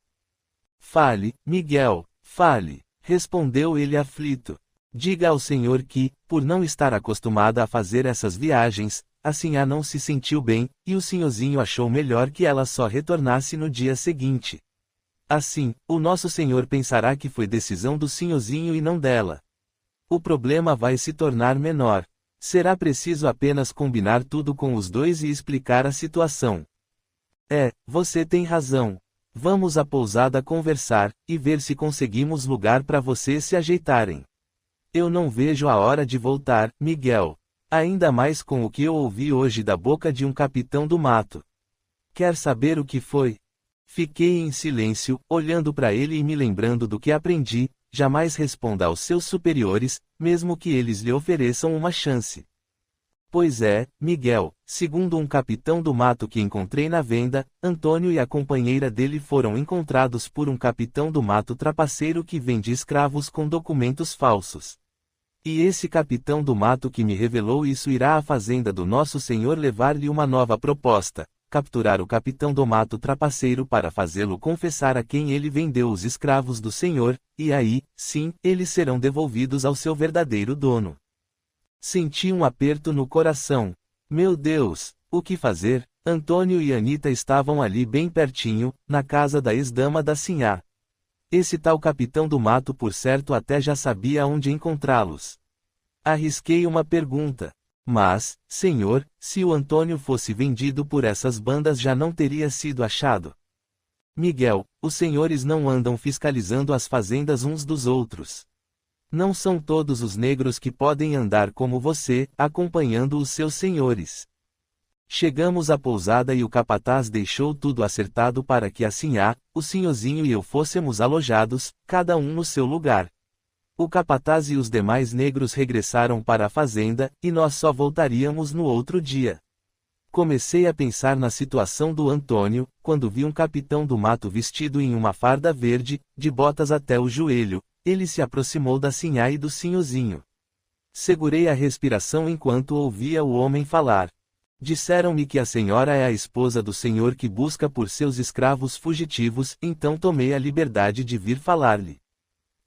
Fale, Miguel, fale, respondeu ele aflito. Diga ao senhor que, por não estar acostumada a fazer essas viagens, a Sinhá não se sentiu bem, e o senhorzinho achou melhor que ela só retornasse no dia seguinte. Assim, o nosso senhor pensará que foi decisão do senhorzinho e não dela. O problema vai se tornar menor. Será preciso apenas combinar tudo com os dois e explicar a situação. Você tem razão. Vamos à pousada conversar, e ver se conseguimos lugar para vocês se ajeitarem. Eu não vejo a hora de voltar, Miguel. Ainda mais com o que eu ouvi hoje da boca de um capitão do mato. Quer saber o que foi? Fiquei em silêncio, olhando para ele e me lembrando do que aprendi: jamais responda aos seus superiores, mesmo que eles lhe ofereçam uma chance. Pois é, Miguel, segundo um capitão do mato que encontrei na venda, Antônio e a companheira dele foram encontrados por um capitão do mato trapaceiro que vende escravos com documentos falsos. E esse capitão do mato que me revelou isso irá à fazenda do nosso senhor levar-lhe uma nova proposta. capturar o capitão do mato trapaceiro para fazê-lo confessar a quem ele vendeu os escravos do Senhor, e aí, sim, eles serão devolvidos ao seu verdadeiro dono. Senti um aperto no coração. Meu Deus, o que fazer? Antônio e Anita estavam ali bem pertinho, na casa da ex-dama da Sinhá. Esse tal capitão do mato por certo até já sabia onde encontrá-los. Arrisquei uma pergunta. Mas, senhor, se o Antônio fosse vendido por essas bandas já não teria sido achado. Miguel, os senhores não andam fiscalizando as fazendas uns dos outros. Não são todos os negros que podem andar como você, acompanhando os seus senhores. Chegamos à pousada e o capataz deixou tudo acertado para que a Sinhá, o senhorzinho e eu fôssemos alojados, cada um no seu lugar. O capataz e os demais negros regressaram para a fazenda, e nós só voltaríamos no outro dia. Comecei a pensar na situação do Antônio, quando vi um capitão do mato vestido em uma farda verde, de botas até o joelho. Ele se aproximou da Sinhá e do senhorzinho. Segurei a respiração enquanto ouvia o homem falar. Disseram-me que a senhora é a esposa do senhor que busca por seus escravos fugitivos, então tomei a liberdade de vir falar-lhe.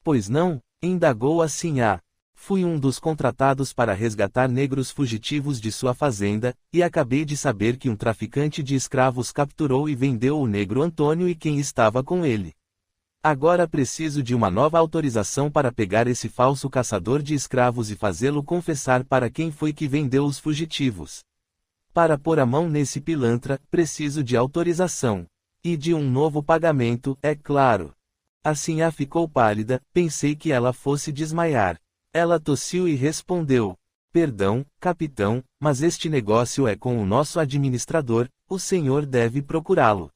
Pois não? Indagou a Sinhá. Fui um dos contratados para resgatar negros fugitivos de sua fazenda, e acabei de saber que um traficante de escravos capturou e vendeu o negro Antônio e quem estava com ele. Agora preciso de uma nova autorização para pegar esse falso caçador de escravos e fazê-lo confessar para quem foi que vendeu os fugitivos. Para pôr a mão nesse pilantra, preciso de autorização. E de um novo pagamento, é claro. A Sinhá ficou pálida, pensei que ela fosse desmaiar. Ela tossiu e respondeu: Perdão, capitão, mas este negócio é com o nosso administrador, o senhor deve procurá-lo.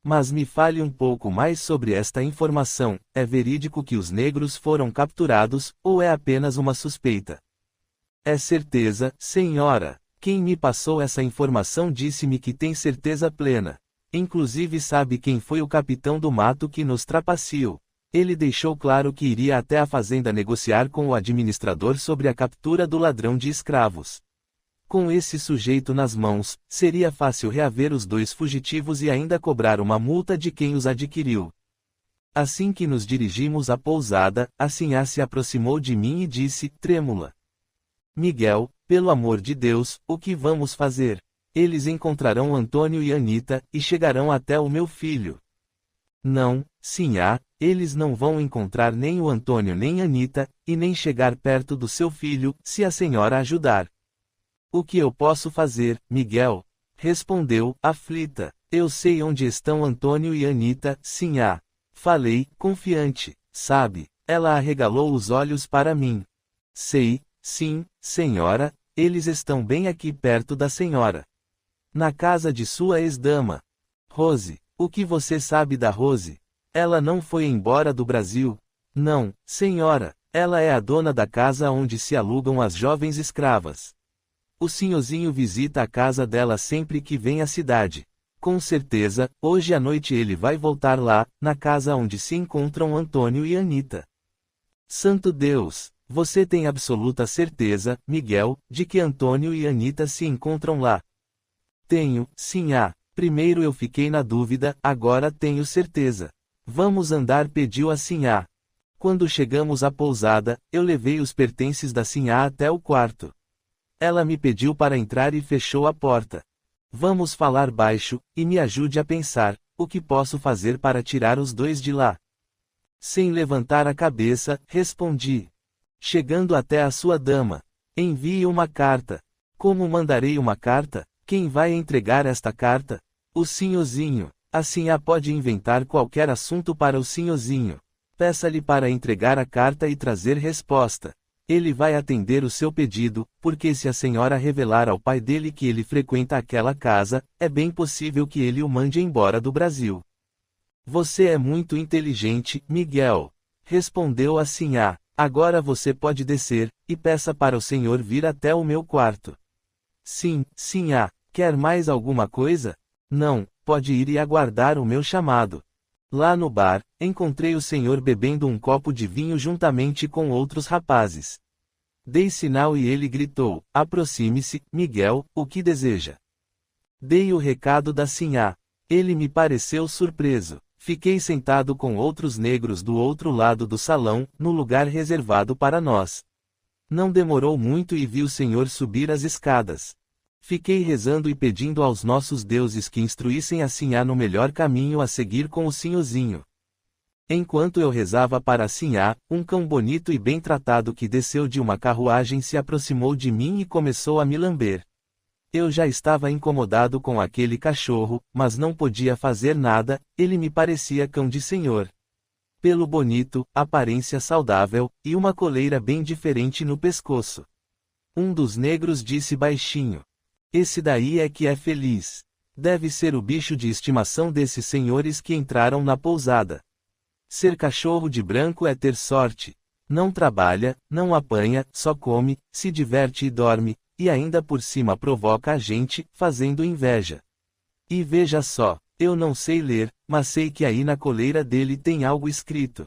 Mas me fale um pouco mais sobre esta informação, é verídico que os negros foram capturados, ou é apenas uma suspeita? É certeza, senhora. Quem me passou essa informação disse-me que tem certeza plena. Inclusive sabe quem foi o capitão do mato que nos trapaceou. Ele deixou claro que iria até a fazenda negociar com o administrador sobre a captura do ladrão de escravos. Com esse sujeito nas mãos, seria fácil reaver os dois fugitivos e ainda cobrar uma multa de quem os adquiriu. Assim que nos dirigimos à pousada, a Sinhá se aproximou de mim e disse, trêmula: Miguel, pelo amor de Deus, o que vamos fazer? Eles encontrarão Antônio e Anita, e chegarão até o meu filho. Não, Sinhá, eles não vão encontrar nem o Antônio nem Anita, e nem chegar perto do seu filho, se a senhora ajudar. O que eu posso fazer, Miguel? Respondeu, aflita. Eu sei onde estão Antônio e Anita, Sinhá. Falei, confiante, sabe? Ela arregalou os olhos para mim. Sei, sim, senhora, eles estão bem aqui perto da senhora. Na casa de sua ex-dama. Rose, o que você sabe da Rose? Ela não foi embora do Brasil? Não, senhora, ela é a dona da casa onde se alugam as jovens escravas. O senhorzinho visita a casa dela sempre que vem à cidade. Com certeza, hoje à noite ele vai voltar lá, na casa onde se encontram Antônio e Anita. Santo Deus, você tem absoluta certeza, Miguel, de que Antônio e Anita se encontram lá? Tenho, Sinhá. Primeiro eu fiquei na dúvida, agora tenho certeza. Vamos andar, pediu a Sinhá. Quando chegamos à pousada, eu levei os pertences da Sinhá até o quarto. Ela me pediu para entrar e fechou a porta. Vamos falar baixo, e me ajude a pensar, o que posso fazer para tirar os dois de lá? Sem levantar a cabeça, respondi. Chegando até a sua dama. Envie uma carta. Como mandarei uma carta? Quem vai entregar esta carta? O senhorzinho. A Sinhá pode inventar qualquer assunto para o senhorzinho. Peça-lhe para entregar a carta e trazer resposta. Ele vai atender o seu pedido, porque se a senhora revelar ao pai dele que ele frequenta aquela casa, é bem possível que ele o mande embora do Brasil. Você é muito inteligente, Miguel. Respondeu a Sinhá. Agora você pode descer, e peça para o senhor vir até o meu quarto. Sim, Sinhá. Quer mais alguma coisa? Não, pode ir e aguardar o meu chamado. Lá no bar, encontrei o senhor bebendo um copo de vinho juntamente com outros rapazes. Dei sinal e ele gritou, aproxime-se, Miguel, o que deseja? Dei o recado da Sinhá. Ele me pareceu surpreso. Fiquei sentado com outros negros do outro lado do salão, no lugar reservado para nós. Não demorou muito e vi o Senhor subir as escadas. Fiquei rezando e pedindo aos nossos deuses que instruíssem a Sinhá no melhor caminho a seguir com o Sinhozinho. Enquanto eu rezava para a Sinhá, um cão bonito e bem tratado que desceu de uma carruagem se aproximou de mim e começou a me lamber. Eu já estava incomodado com aquele cachorro, mas não podia fazer nada, ele me parecia cão de senhor. Pelo bonito, aparência saudável, e uma coleira bem diferente no pescoço. Um dos negros disse baixinho: "Esse daí é que é feliz. Deve ser o bicho de estimação desses senhores que entraram na pousada. Ser cachorro de branco é ter sorte. Não trabalha, não apanha, só come, se diverte e dorme, e ainda por cima provoca a gente, fazendo inveja. E veja só, eu não sei ler, mas sei que aí na coleira dele tem algo escrito.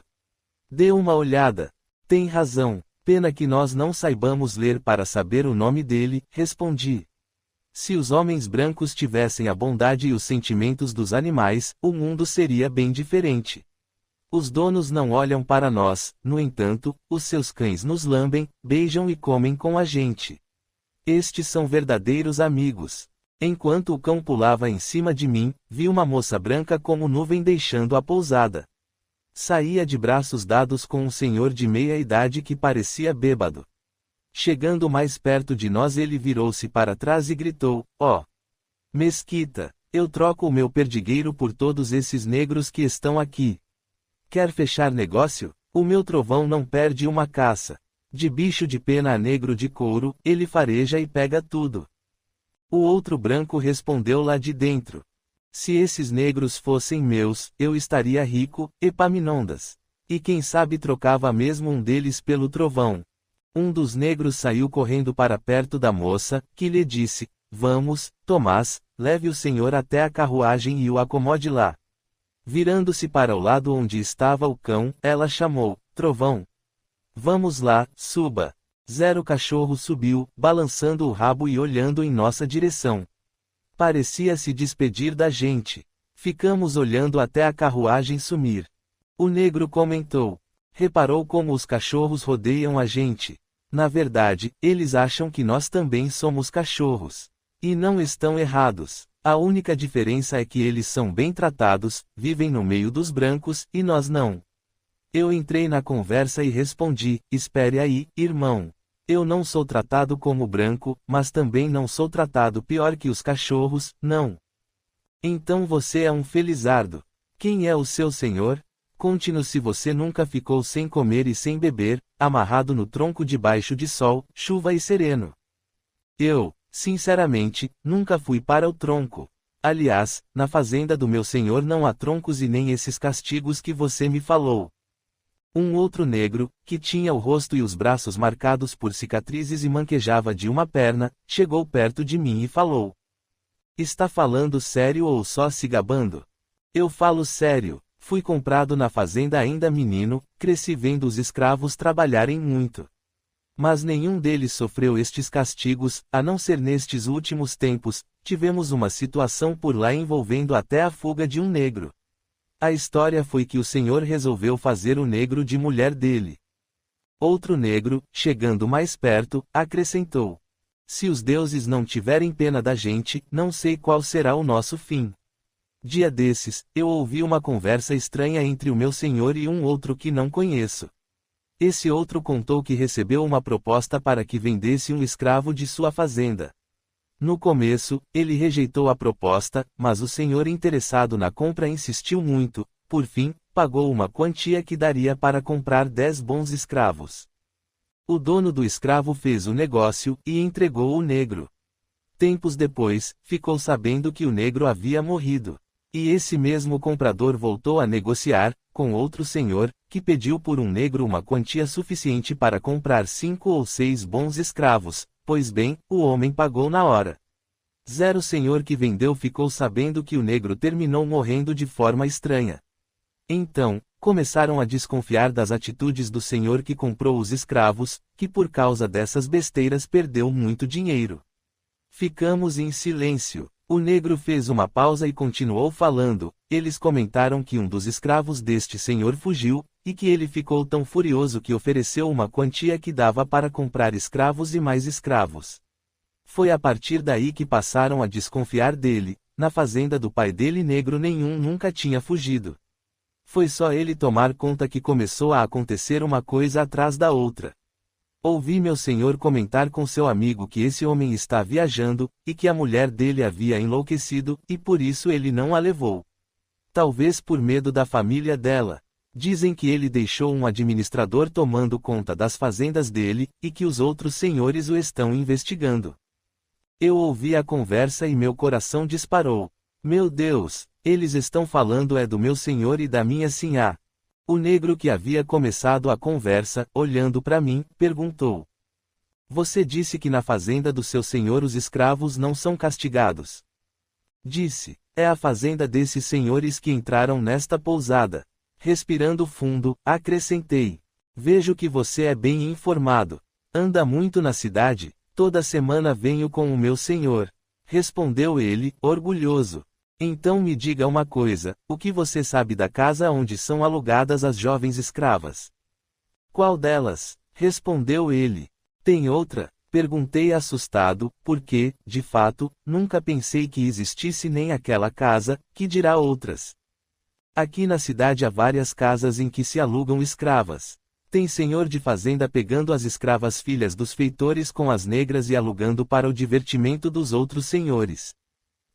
Dê uma olhada. Tem razão, pena que nós não saibamos ler para saber o nome dele", respondi. Se os homens brancos tivessem a bondade e os sentimentos dos animais, o mundo seria bem diferente. Os donos não olham para nós, no entanto, os seus cães nos lambem, beijam e comem com a gente. Estes são verdadeiros amigos. Enquanto o cão pulava em cima de mim, vi uma moça branca como nuvem deixando a pousada. Saía de braços dados com um senhor de meia idade que parecia bêbado. Chegando mais perto de nós, ele virou-se para trás e gritou: "Ó, Mesquita, eu troco o meu perdigueiro por todos esses negros que estão aqui. Quer fechar negócio? O meu trovão não perde uma caça. De bicho de pena a negro de couro, ele fareja e pega tudo." O outro branco respondeu lá de dentro: "Se esses negros fossem meus, eu estaria rico, Epaminondas. E quem sabe trocava mesmo um deles pelo trovão." Um dos negros saiu correndo para perto da moça, que lhe disse: "Vamos, Tomás, leve o senhor até a carruagem e o acomode lá." Virando-se para o lado onde estava o cão, ela chamou: "Trovão. Vamos lá, suba." Zero cachorro subiu, balançando o rabo e olhando em nossa direção. Parecia se despedir da gente. Ficamos olhando até a carruagem sumir. O negro comentou: "Reparou como os cachorros rodeiam a gente? Na verdade, eles acham que nós também somos cachorros. E não estão errados. A única diferença é que eles são bem tratados, vivem no meio dos brancos, e nós não." Eu entrei na conversa e respondi: "Espere aí, irmão. Eu não sou tratado como branco, mas também não sou tratado pior que os cachorros, não." "Então você é um felizardo. Quem é o seu senhor? Conte-nos se você nunca ficou sem comer e sem beber, amarrado no tronco debaixo de sol, chuva e sereno." Eu, sinceramente, nunca fui para o tronco. Aliás, na fazenda do meu senhor não há troncos e nem esses castigos que você me falou. Um outro negro, que tinha o rosto e os braços marcados por cicatrizes e manquejava de uma perna, chegou perto de mim e falou: "Está falando sério ou só se gabando?" "Eu falo sério. Fui comprado na fazenda ainda menino, cresci vendo os escravos trabalharem muito. Mas nenhum deles sofreu estes castigos, a não ser nestes últimos tempos, tivemos uma situação por lá envolvendo até a fuga de um negro. A história foi que o senhor resolveu fazer o negro de mulher dele." Outro negro, chegando mais perto, acrescentou: "Se os deuses não tiverem pena da gente, não sei qual será o nosso fim." Dia desses, eu ouvi uma conversa estranha entre o meu senhor e um outro que não conheço. Esse outro contou que recebeu uma proposta para que vendesse um escravo de sua fazenda. No começo, ele rejeitou a proposta, mas o senhor interessado na compra insistiu muito. Por fim, pagou uma quantia que daria para comprar 10 bons escravos. O dono do escravo fez o negócio e entregou o negro. Tempos depois, ficou sabendo que o negro havia morrido. E esse mesmo comprador voltou a negociar, com outro senhor, que pediu por um negro uma quantia suficiente para comprar 5 ou 6 bons escravos. Pois bem, o homem pagou na hora. Zero senhor que vendeu ficou sabendo que o negro terminou morrendo de forma estranha. Então, começaram a desconfiar das atitudes do senhor que comprou os escravos, que por causa dessas besteiras perdeu muito dinheiro. Ficamos em silêncio. O negro fez uma pausa e continuou falando. Eles comentaram que um dos escravos deste senhor fugiu, e que ele ficou tão furioso que ofereceu uma quantia que dava para comprar escravos e mais escravos. Foi a partir daí que passaram a desconfiar dele. Na fazenda do pai dele negro nenhum nunca tinha fugido. Foi só ele tomar conta que começou a acontecer uma coisa atrás da outra. Ouvi meu senhor comentar com seu amigo que esse homem está viajando, e que a mulher dele havia enlouquecido, e por isso ele não a levou. Talvez por medo da família dela. Dizem que ele deixou um administrador tomando conta das fazendas dele, e que os outros senhores o estão investigando. Eu ouvi a conversa e meu coração disparou. Meu Deus, eles estão falando do meu senhor e da minha sinhá. O negro que havia começado a conversa, olhando para mim, perguntou. Você disse que na fazenda do seu senhor os escravos não são castigados. Disse, é a fazenda desses senhores que entraram nesta pousada. Respirando fundo, acrescentei. Vejo que você é bem informado. Anda muito na cidade, toda semana venho com o meu senhor. Respondeu ele, orgulhoso. Então me diga uma coisa, o que você sabe da casa onde são alugadas as jovens escravas? Qual delas? Respondeu ele. Tem outra? Perguntei assustado, porque, de fato, nunca pensei que existisse nem aquela casa, que dirá outras. Aqui na cidade há várias casas em que se alugam escravas. Tem senhor de fazenda pegando as escravas filhas dos feitores com as negras e alugando para o divertimento dos outros senhores.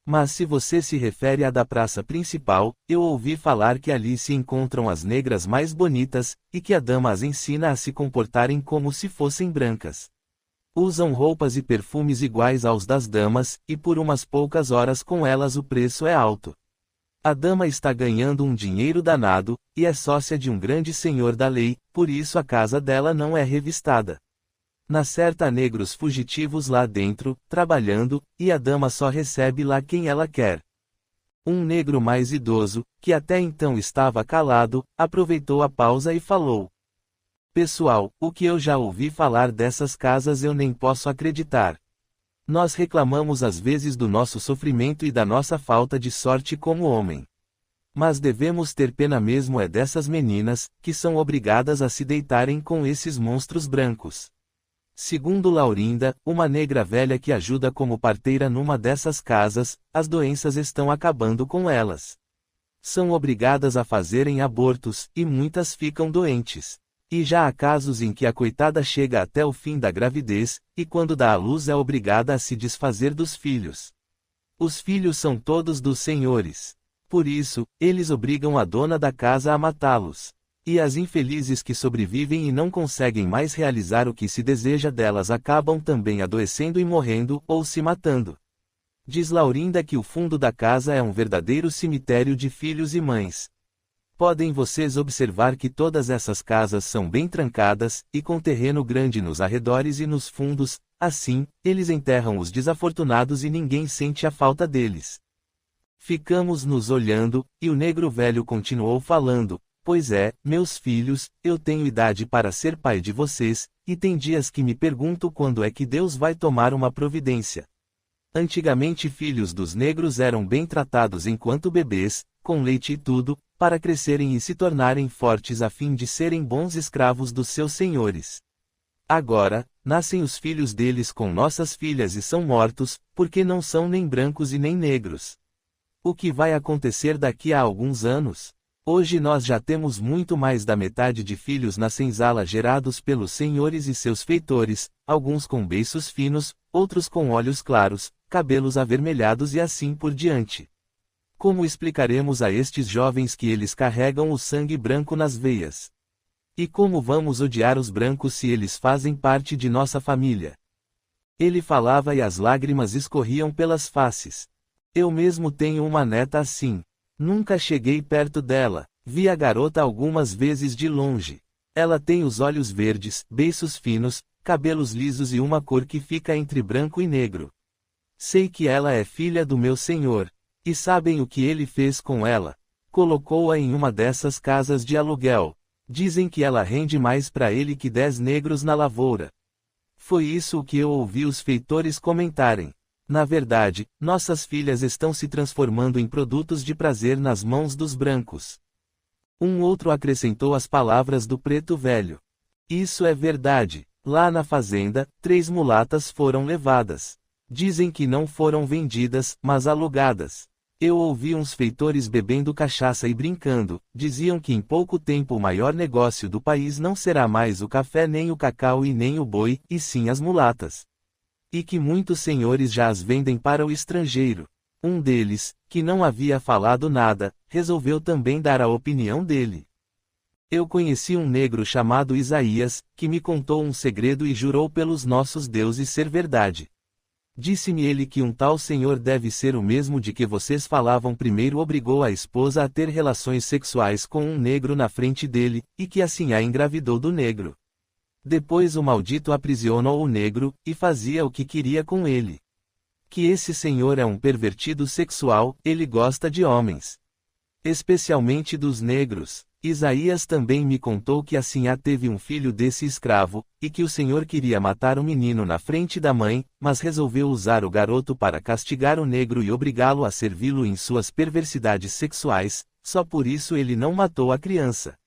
Mas se você se refere à da praça principal, eu ouvi falar que ali se encontram as negras mais bonitas, e que a dama as ensina a se comportarem como se fossem brancas. Usam roupas e perfumes iguais aos das damas, e por umas poucas horas com elas o preço é alto. A dama está ganhando um dinheiro danado, e é sócia de um grande senhor da lei, por isso a casa dela não é revistada. Na certa há negros fugitivos lá dentro, trabalhando, e a dama só recebe lá quem ela quer. Um negro mais idoso, que até então estava calado, aproveitou a pausa e falou. Pessoal, o que eu já ouvi falar dessas casas eu nem posso acreditar. Nós reclamamos às vezes do nosso sofrimento e da nossa falta de sorte como homem. Mas devemos ter pena mesmo dessas meninas, que são obrigadas a se deitarem com esses monstros brancos. Segundo Laurinda, uma negra velha que ajuda como parteira numa dessas casas, as doenças estão acabando com elas. São obrigadas a fazerem abortos, e muitas ficam doentes. E já há casos em que a coitada chega até o fim da gravidez, e quando dá à luz é obrigada a se desfazer dos filhos. Os filhos são todos dos senhores. Por isso, eles obrigam a dona da casa a matá-los. E as infelizes que sobrevivem e não conseguem mais realizar o que se deseja delas acabam também adoecendo e morrendo, ou se matando. Diz Laurinda que o fundo da casa é um verdadeiro cemitério de filhos e mães. Podem vocês observar que todas essas casas são bem trancadas, e com terreno grande nos arredores e nos fundos, assim, eles enterram os desafortunados e ninguém sente a falta deles. Ficamos nos olhando, e o negro velho continuou falando. Pois é, meus filhos, eu tenho idade para ser pai de vocês, e tem dias que me pergunto quando é que Deus vai tomar uma providência. Antigamente filhos dos negros eram bem tratados enquanto bebês, com leite e tudo, para crescerem e se tornarem fortes a fim de serem bons escravos dos seus senhores. Agora, nascem os filhos deles com nossas filhas e são mortos, porque não são nem brancos e nem negros. O que vai acontecer daqui a alguns anos? Hoje nós já temos muito mais da metade de filhos na senzala gerados pelos senhores e seus feitores, alguns com beiços finos, outros com olhos claros, cabelos avermelhados e assim por diante. Como explicaremos a estes jovens que eles carregam o sangue branco nas veias? E como vamos odiar os brancos se eles fazem parte de nossa família? Ele falava e as lágrimas escorriam pelas faces. Eu mesmo tenho uma neta assim. Nunca cheguei perto dela, vi a garota algumas vezes de longe. Ela tem os olhos verdes, beiços finos, cabelos lisos e uma cor que fica entre branco e negro. Sei que ela é filha do meu senhor. E sabem o que ele fez com ela? Colocou-a em uma dessas casas de aluguel. Dizem que ela rende mais para ele que 10 negros na lavoura. Foi isso o que eu ouvi os feitores comentarem. Na verdade, nossas filhas estão se transformando em produtos de prazer nas mãos dos brancos. Um outro acrescentou as palavras do preto velho. Isso é verdade. Lá na fazenda, 3 mulatas foram levadas. Dizem que não foram vendidas, mas alugadas. Eu ouvi uns feitores bebendo cachaça e brincando, diziam que em pouco tempo o maior negócio do país não será mais o café nem o cacau e nem o boi, e sim as mulatas. E que muitos senhores já as vendem para o estrangeiro. Um deles, que não havia falado nada, resolveu também dar a opinião dele. Eu conheci um negro chamado Isaías, que me contou um segredo e jurou pelos nossos deuses ser verdade. Disse-me ele que um tal senhor deve ser o mesmo de que vocês falavam. Primeiro obrigou a esposa a ter relações sexuais com um negro na frente dele, e que assim a engravidou do negro. Depois o maldito aprisionou o negro, e fazia o que queria com ele. Que esse senhor é um pervertido sexual, ele gosta de homens. Especialmente dos negros. Isaías também me contou que a Sinhá teve um filho desse escravo, e que o senhor queria matar o menino na frente da mãe, mas resolveu usar o garoto para castigar o negro e obrigá-lo a servi-lo em suas perversidades sexuais, só por isso ele não matou a criança.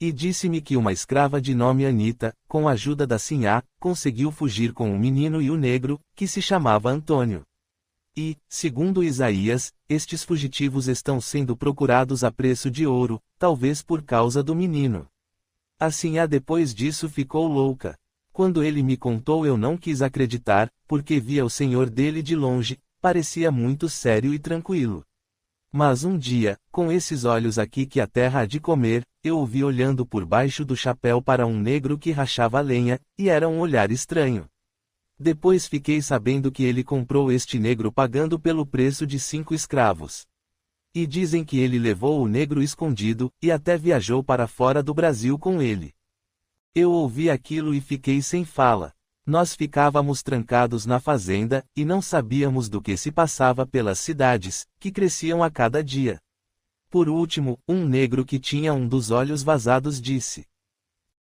E disse-me que uma escrava de nome Anita, com a ajuda da Sinhá, conseguiu fugir com o menino e o negro, que se chamava Antônio. E, segundo Isaías, estes fugitivos estão sendo procurados a preço de ouro, talvez por causa do menino. A Sinhá depois disso ficou louca. Quando ele me contou eu não quis acreditar, porque via o senhor dele de longe, parecia muito sério e tranquilo. Mas um dia, com esses olhos aqui que a terra há de comer, eu o vi olhando por baixo do chapéu para um negro que rachava lenha, e era um olhar estranho. Depois fiquei sabendo que ele comprou este negro pagando pelo preço de 5 escravos. E dizem que ele levou o negro escondido, e até viajou para fora do Brasil com ele. Eu ouvi aquilo e fiquei sem fala. Nós ficávamos trancados na fazenda, e não sabíamos do que se passava pelas cidades, que cresciam a cada dia. Por último, um negro que tinha um dos olhos vazados disse: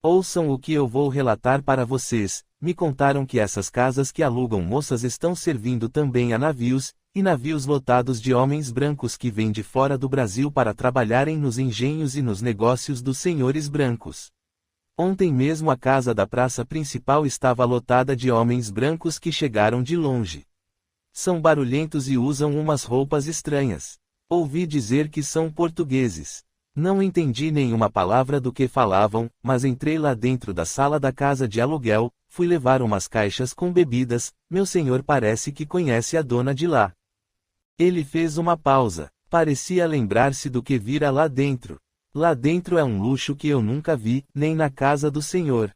"Ouçam o que eu vou relatar para vocês. Me contaram que essas casas que alugam moças estão servindo também a navios, e navios lotados de homens brancos que vêm de fora do Brasil para trabalharem nos engenhos e nos negócios dos senhores brancos. Ontem mesmo a casa da praça principal estava lotada de homens brancos que chegaram de longe. São barulhentos e usam umas roupas estranhas. Ouvi dizer que são portugueses. Não entendi nenhuma palavra do que falavam, mas entrei lá dentro da sala da casa de aluguel, fui levar umas caixas com bebidas. Meu senhor parece que conhece a dona de lá." Ele fez uma pausa, parecia lembrar-se do que vira lá dentro. Lá dentro é um luxo que eu nunca vi, nem na casa do senhor.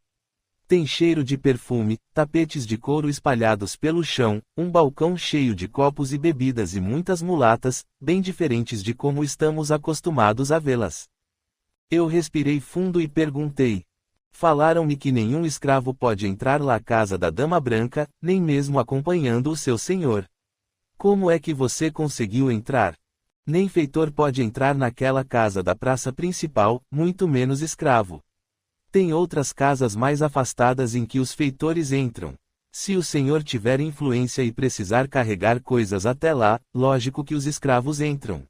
Tem cheiro de perfume, tapetes de couro espalhados pelo chão, um balcão cheio de copos e bebidas e muitas mulatas, bem diferentes de como estamos acostumados a vê-las. Eu respirei fundo e perguntei. Falaram-me que nenhum escravo pode entrar lá à casa da dama branca, nem mesmo acompanhando o seu senhor. Como é que você conseguiu entrar? Nem feitor pode entrar naquela casa da praça principal, muito menos escravo. Tem outras casas mais afastadas em que os feitores entram. Se o senhor tiver influência e precisar carregar coisas até lá, lógico que os escravos entram.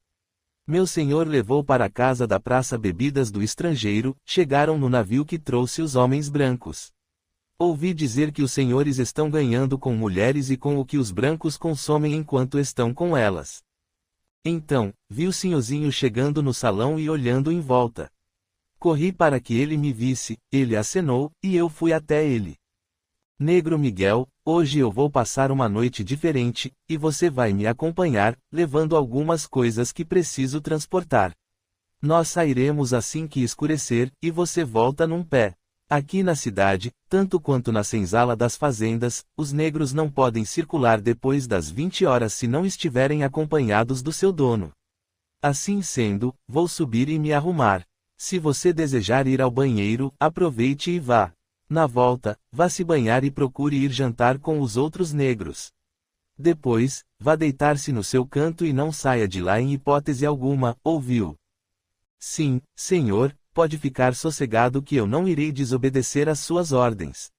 Meu senhor levou para a casa da praça bebidas do estrangeiro, chegaram no navio que trouxe os homens brancos. Ouvi dizer que os senhores estão ganhando com mulheres e com o que os brancos consomem enquanto estão com elas. Então, vi o senhorzinho chegando no salão e olhando em volta. Corri para que ele me visse, ele acenou, e eu fui até ele. "Negro Miguel, hoje eu vou passar uma noite diferente, e você vai me acompanhar, levando algumas coisas que preciso transportar. Nós sairemos assim que escurecer, e você volta num pé. Aqui na cidade, tanto quanto na senzala das fazendas, os negros não podem circular depois das 20 horas se não estiverem acompanhados do seu dono. Assim sendo, vou subir e me arrumar. Se você desejar ir ao banheiro, aproveite e vá. Na volta, vá se banhar e procure ir jantar com os outros negros. Depois, vá deitar-se no seu canto e não saia de lá em hipótese alguma." Ouviu? "Sim, senhor, pode ficar sossegado que eu não irei desobedecer às suas ordens."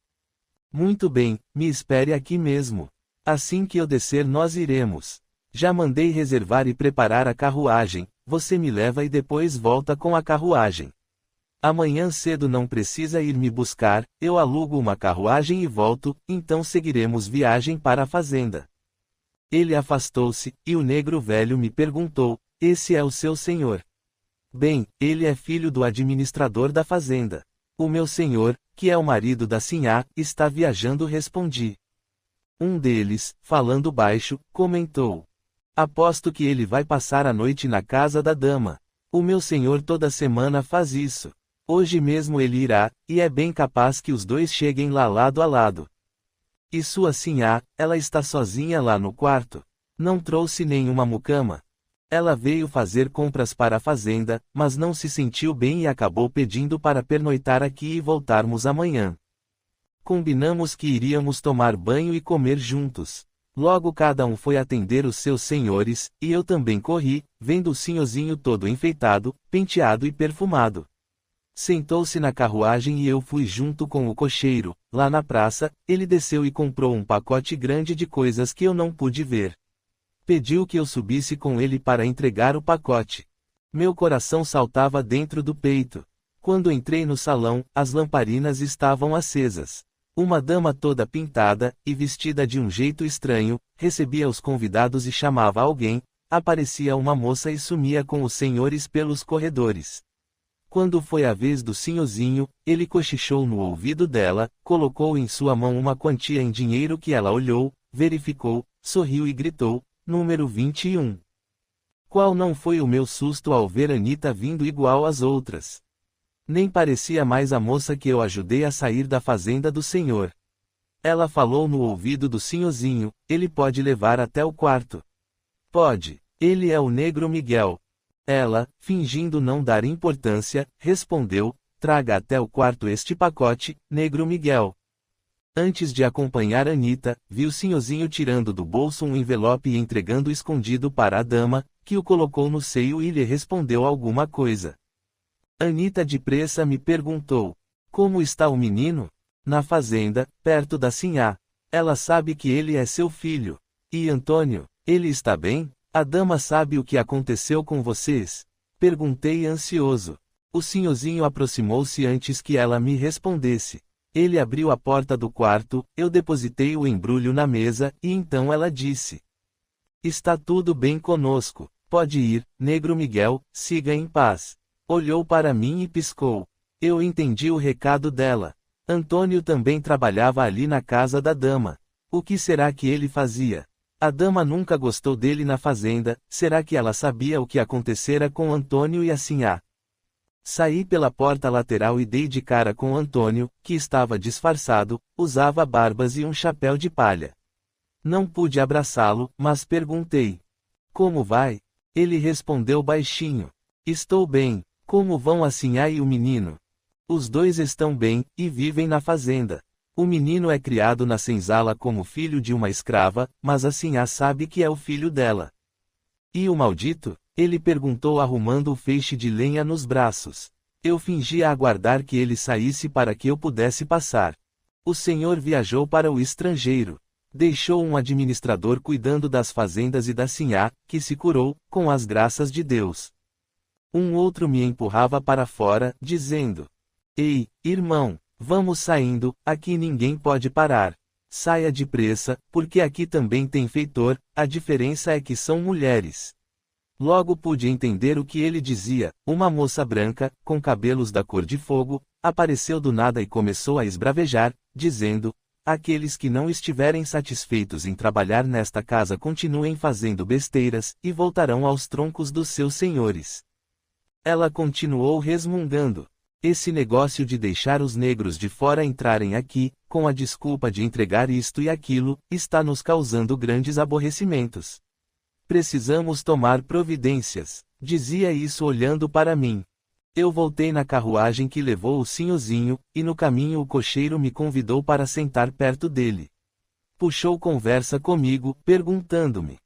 "Muito bem, me espere aqui mesmo." Assim que eu descer nós iremos. Já mandei reservar e preparar a carruagem, você me leva e depois volta com a carruagem. Amanhã cedo não precisa ir me buscar, eu alugo uma carruagem e volto, então seguiremos viagem para a fazenda. Ele afastou-se, e o negro velho me perguntou, esse é o seu senhor? Bem, ele é filho do administrador da fazenda. O meu senhor, que é o marido da Sinhá, está viajando, respondi. Um deles, falando baixo, comentou. Aposto que ele vai passar a noite na casa da dama. O meu senhor toda semana faz isso. Hoje mesmo ele irá, e é bem capaz que os dois cheguem lá lado a lado. E sua Sinhá, ela está sozinha lá no quarto. Não trouxe nenhuma mucama. Ela veio fazer compras para a fazenda, mas não se sentiu bem e acabou pedindo para pernoitar aqui e voltarmos amanhã. Combinamos que iríamos tomar banho e comer juntos. Logo cada um foi atender os seus senhores, e eu também corri, vendo o senhorzinho todo enfeitado, penteado e perfumado. Sentou-se na carruagem e eu fui junto com o cocheiro. Lá na praça, ele desceu e comprou um pacote grande de coisas que eu não pude ver. Pediu que eu subisse com ele para entregar o pacote. Meu coração saltava dentro do peito. Quando entrei no salão, as lamparinas estavam acesas. Uma dama toda pintada, e vestida de um jeito estranho, recebia os convidados e chamava alguém, aparecia uma moça e sumia com os senhores pelos corredores. Quando foi a vez do senhorzinho, ele cochichou no ouvido dela, colocou em sua mão uma quantia em dinheiro que ela olhou, verificou, sorriu e gritou, número 21. Qual não foi o meu susto ao ver Anita vindo igual às outras? Nem parecia mais a moça que eu ajudei a sair da fazenda do senhor. Ela falou no ouvido do senhorzinho, ele pode levar até o quarto. Pode, ele é o negro Miguel. Ela, fingindo não dar importância, respondeu, traga até o quarto este pacote, negro Miguel. Antes de acompanhar Anita, vi o senhorzinho tirando do bolso um envelope e entregando escondido para a dama, que o colocou no seio e lhe respondeu alguma coisa. Anita depressa me perguntou, como está o menino? Na fazenda, perto da Sinhá. Ela sabe que ele é seu filho. E Antônio, ele está bem? A dama sabe o que aconteceu com vocês? Perguntei ansioso. O senhorzinho aproximou-se antes que ela me respondesse. Ele abriu a porta do quarto, eu depositei o embrulho na mesa, e então ela disse. Está tudo bem conosco, pode ir, negro Miguel, siga em paz. Olhou para mim e piscou. Eu entendi o recado dela. Antônio também trabalhava ali na casa da dama. O que será que ele fazia? A dama nunca gostou dele na fazenda, será que ela sabia o que acontecera com Antônio e a Sinhá? Saí pela porta lateral e dei de cara com Antônio, que estava disfarçado, usava barbas e um chapéu de palha. Não pude abraçá-lo, mas perguntei. Como vai? Ele respondeu baixinho. Estou bem. Como vão a Sinhá e o menino? Os dois estão bem, e vivem na fazenda. O menino é criado na senzala como filho de uma escrava, mas a Sinhá sabe que é o filho dela. E o maldito? Ele perguntou arrumando o feixe de lenha nos braços. Eu fingia aguardar que ele saísse para que eu pudesse passar. O senhor viajou para o estrangeiro. Deixou um administrador cuidando das fazendas e da Sinhá, que se curou, com as graças de Deus. Um outro me empurrava para fora, dizendo: Ei, irmão, vamos saindo, aqui ninguém pode parar. Saia depressa, porque aqui também tem feitor, a diferença é que são mulheres. Logo pude entender o que ele dizia. Uma moça branca, com cabelos da cor de fogo, apareceu do nada e começou a esbravejar, dizendo: Aqueles que não estiverem satisfeitos em trabalhar nesta casa continuem fazendo besteiras, e voltarão aos troncos dos seus senhores. Ela continuou resmungando. Esse negócio de deixar os negros de fora entrarem aqui, com a desculpa de entregar isto e aquilo, está nos causando grandes aborrecimentos. Precisamos tomar providências. Dizia isso olhando para mim. Eu voltei na carruagem que levou o senhorzinho, e no caminho o cocheiro me convidou para sentar perto dele. Puxou conversa comigo, perguntando-me: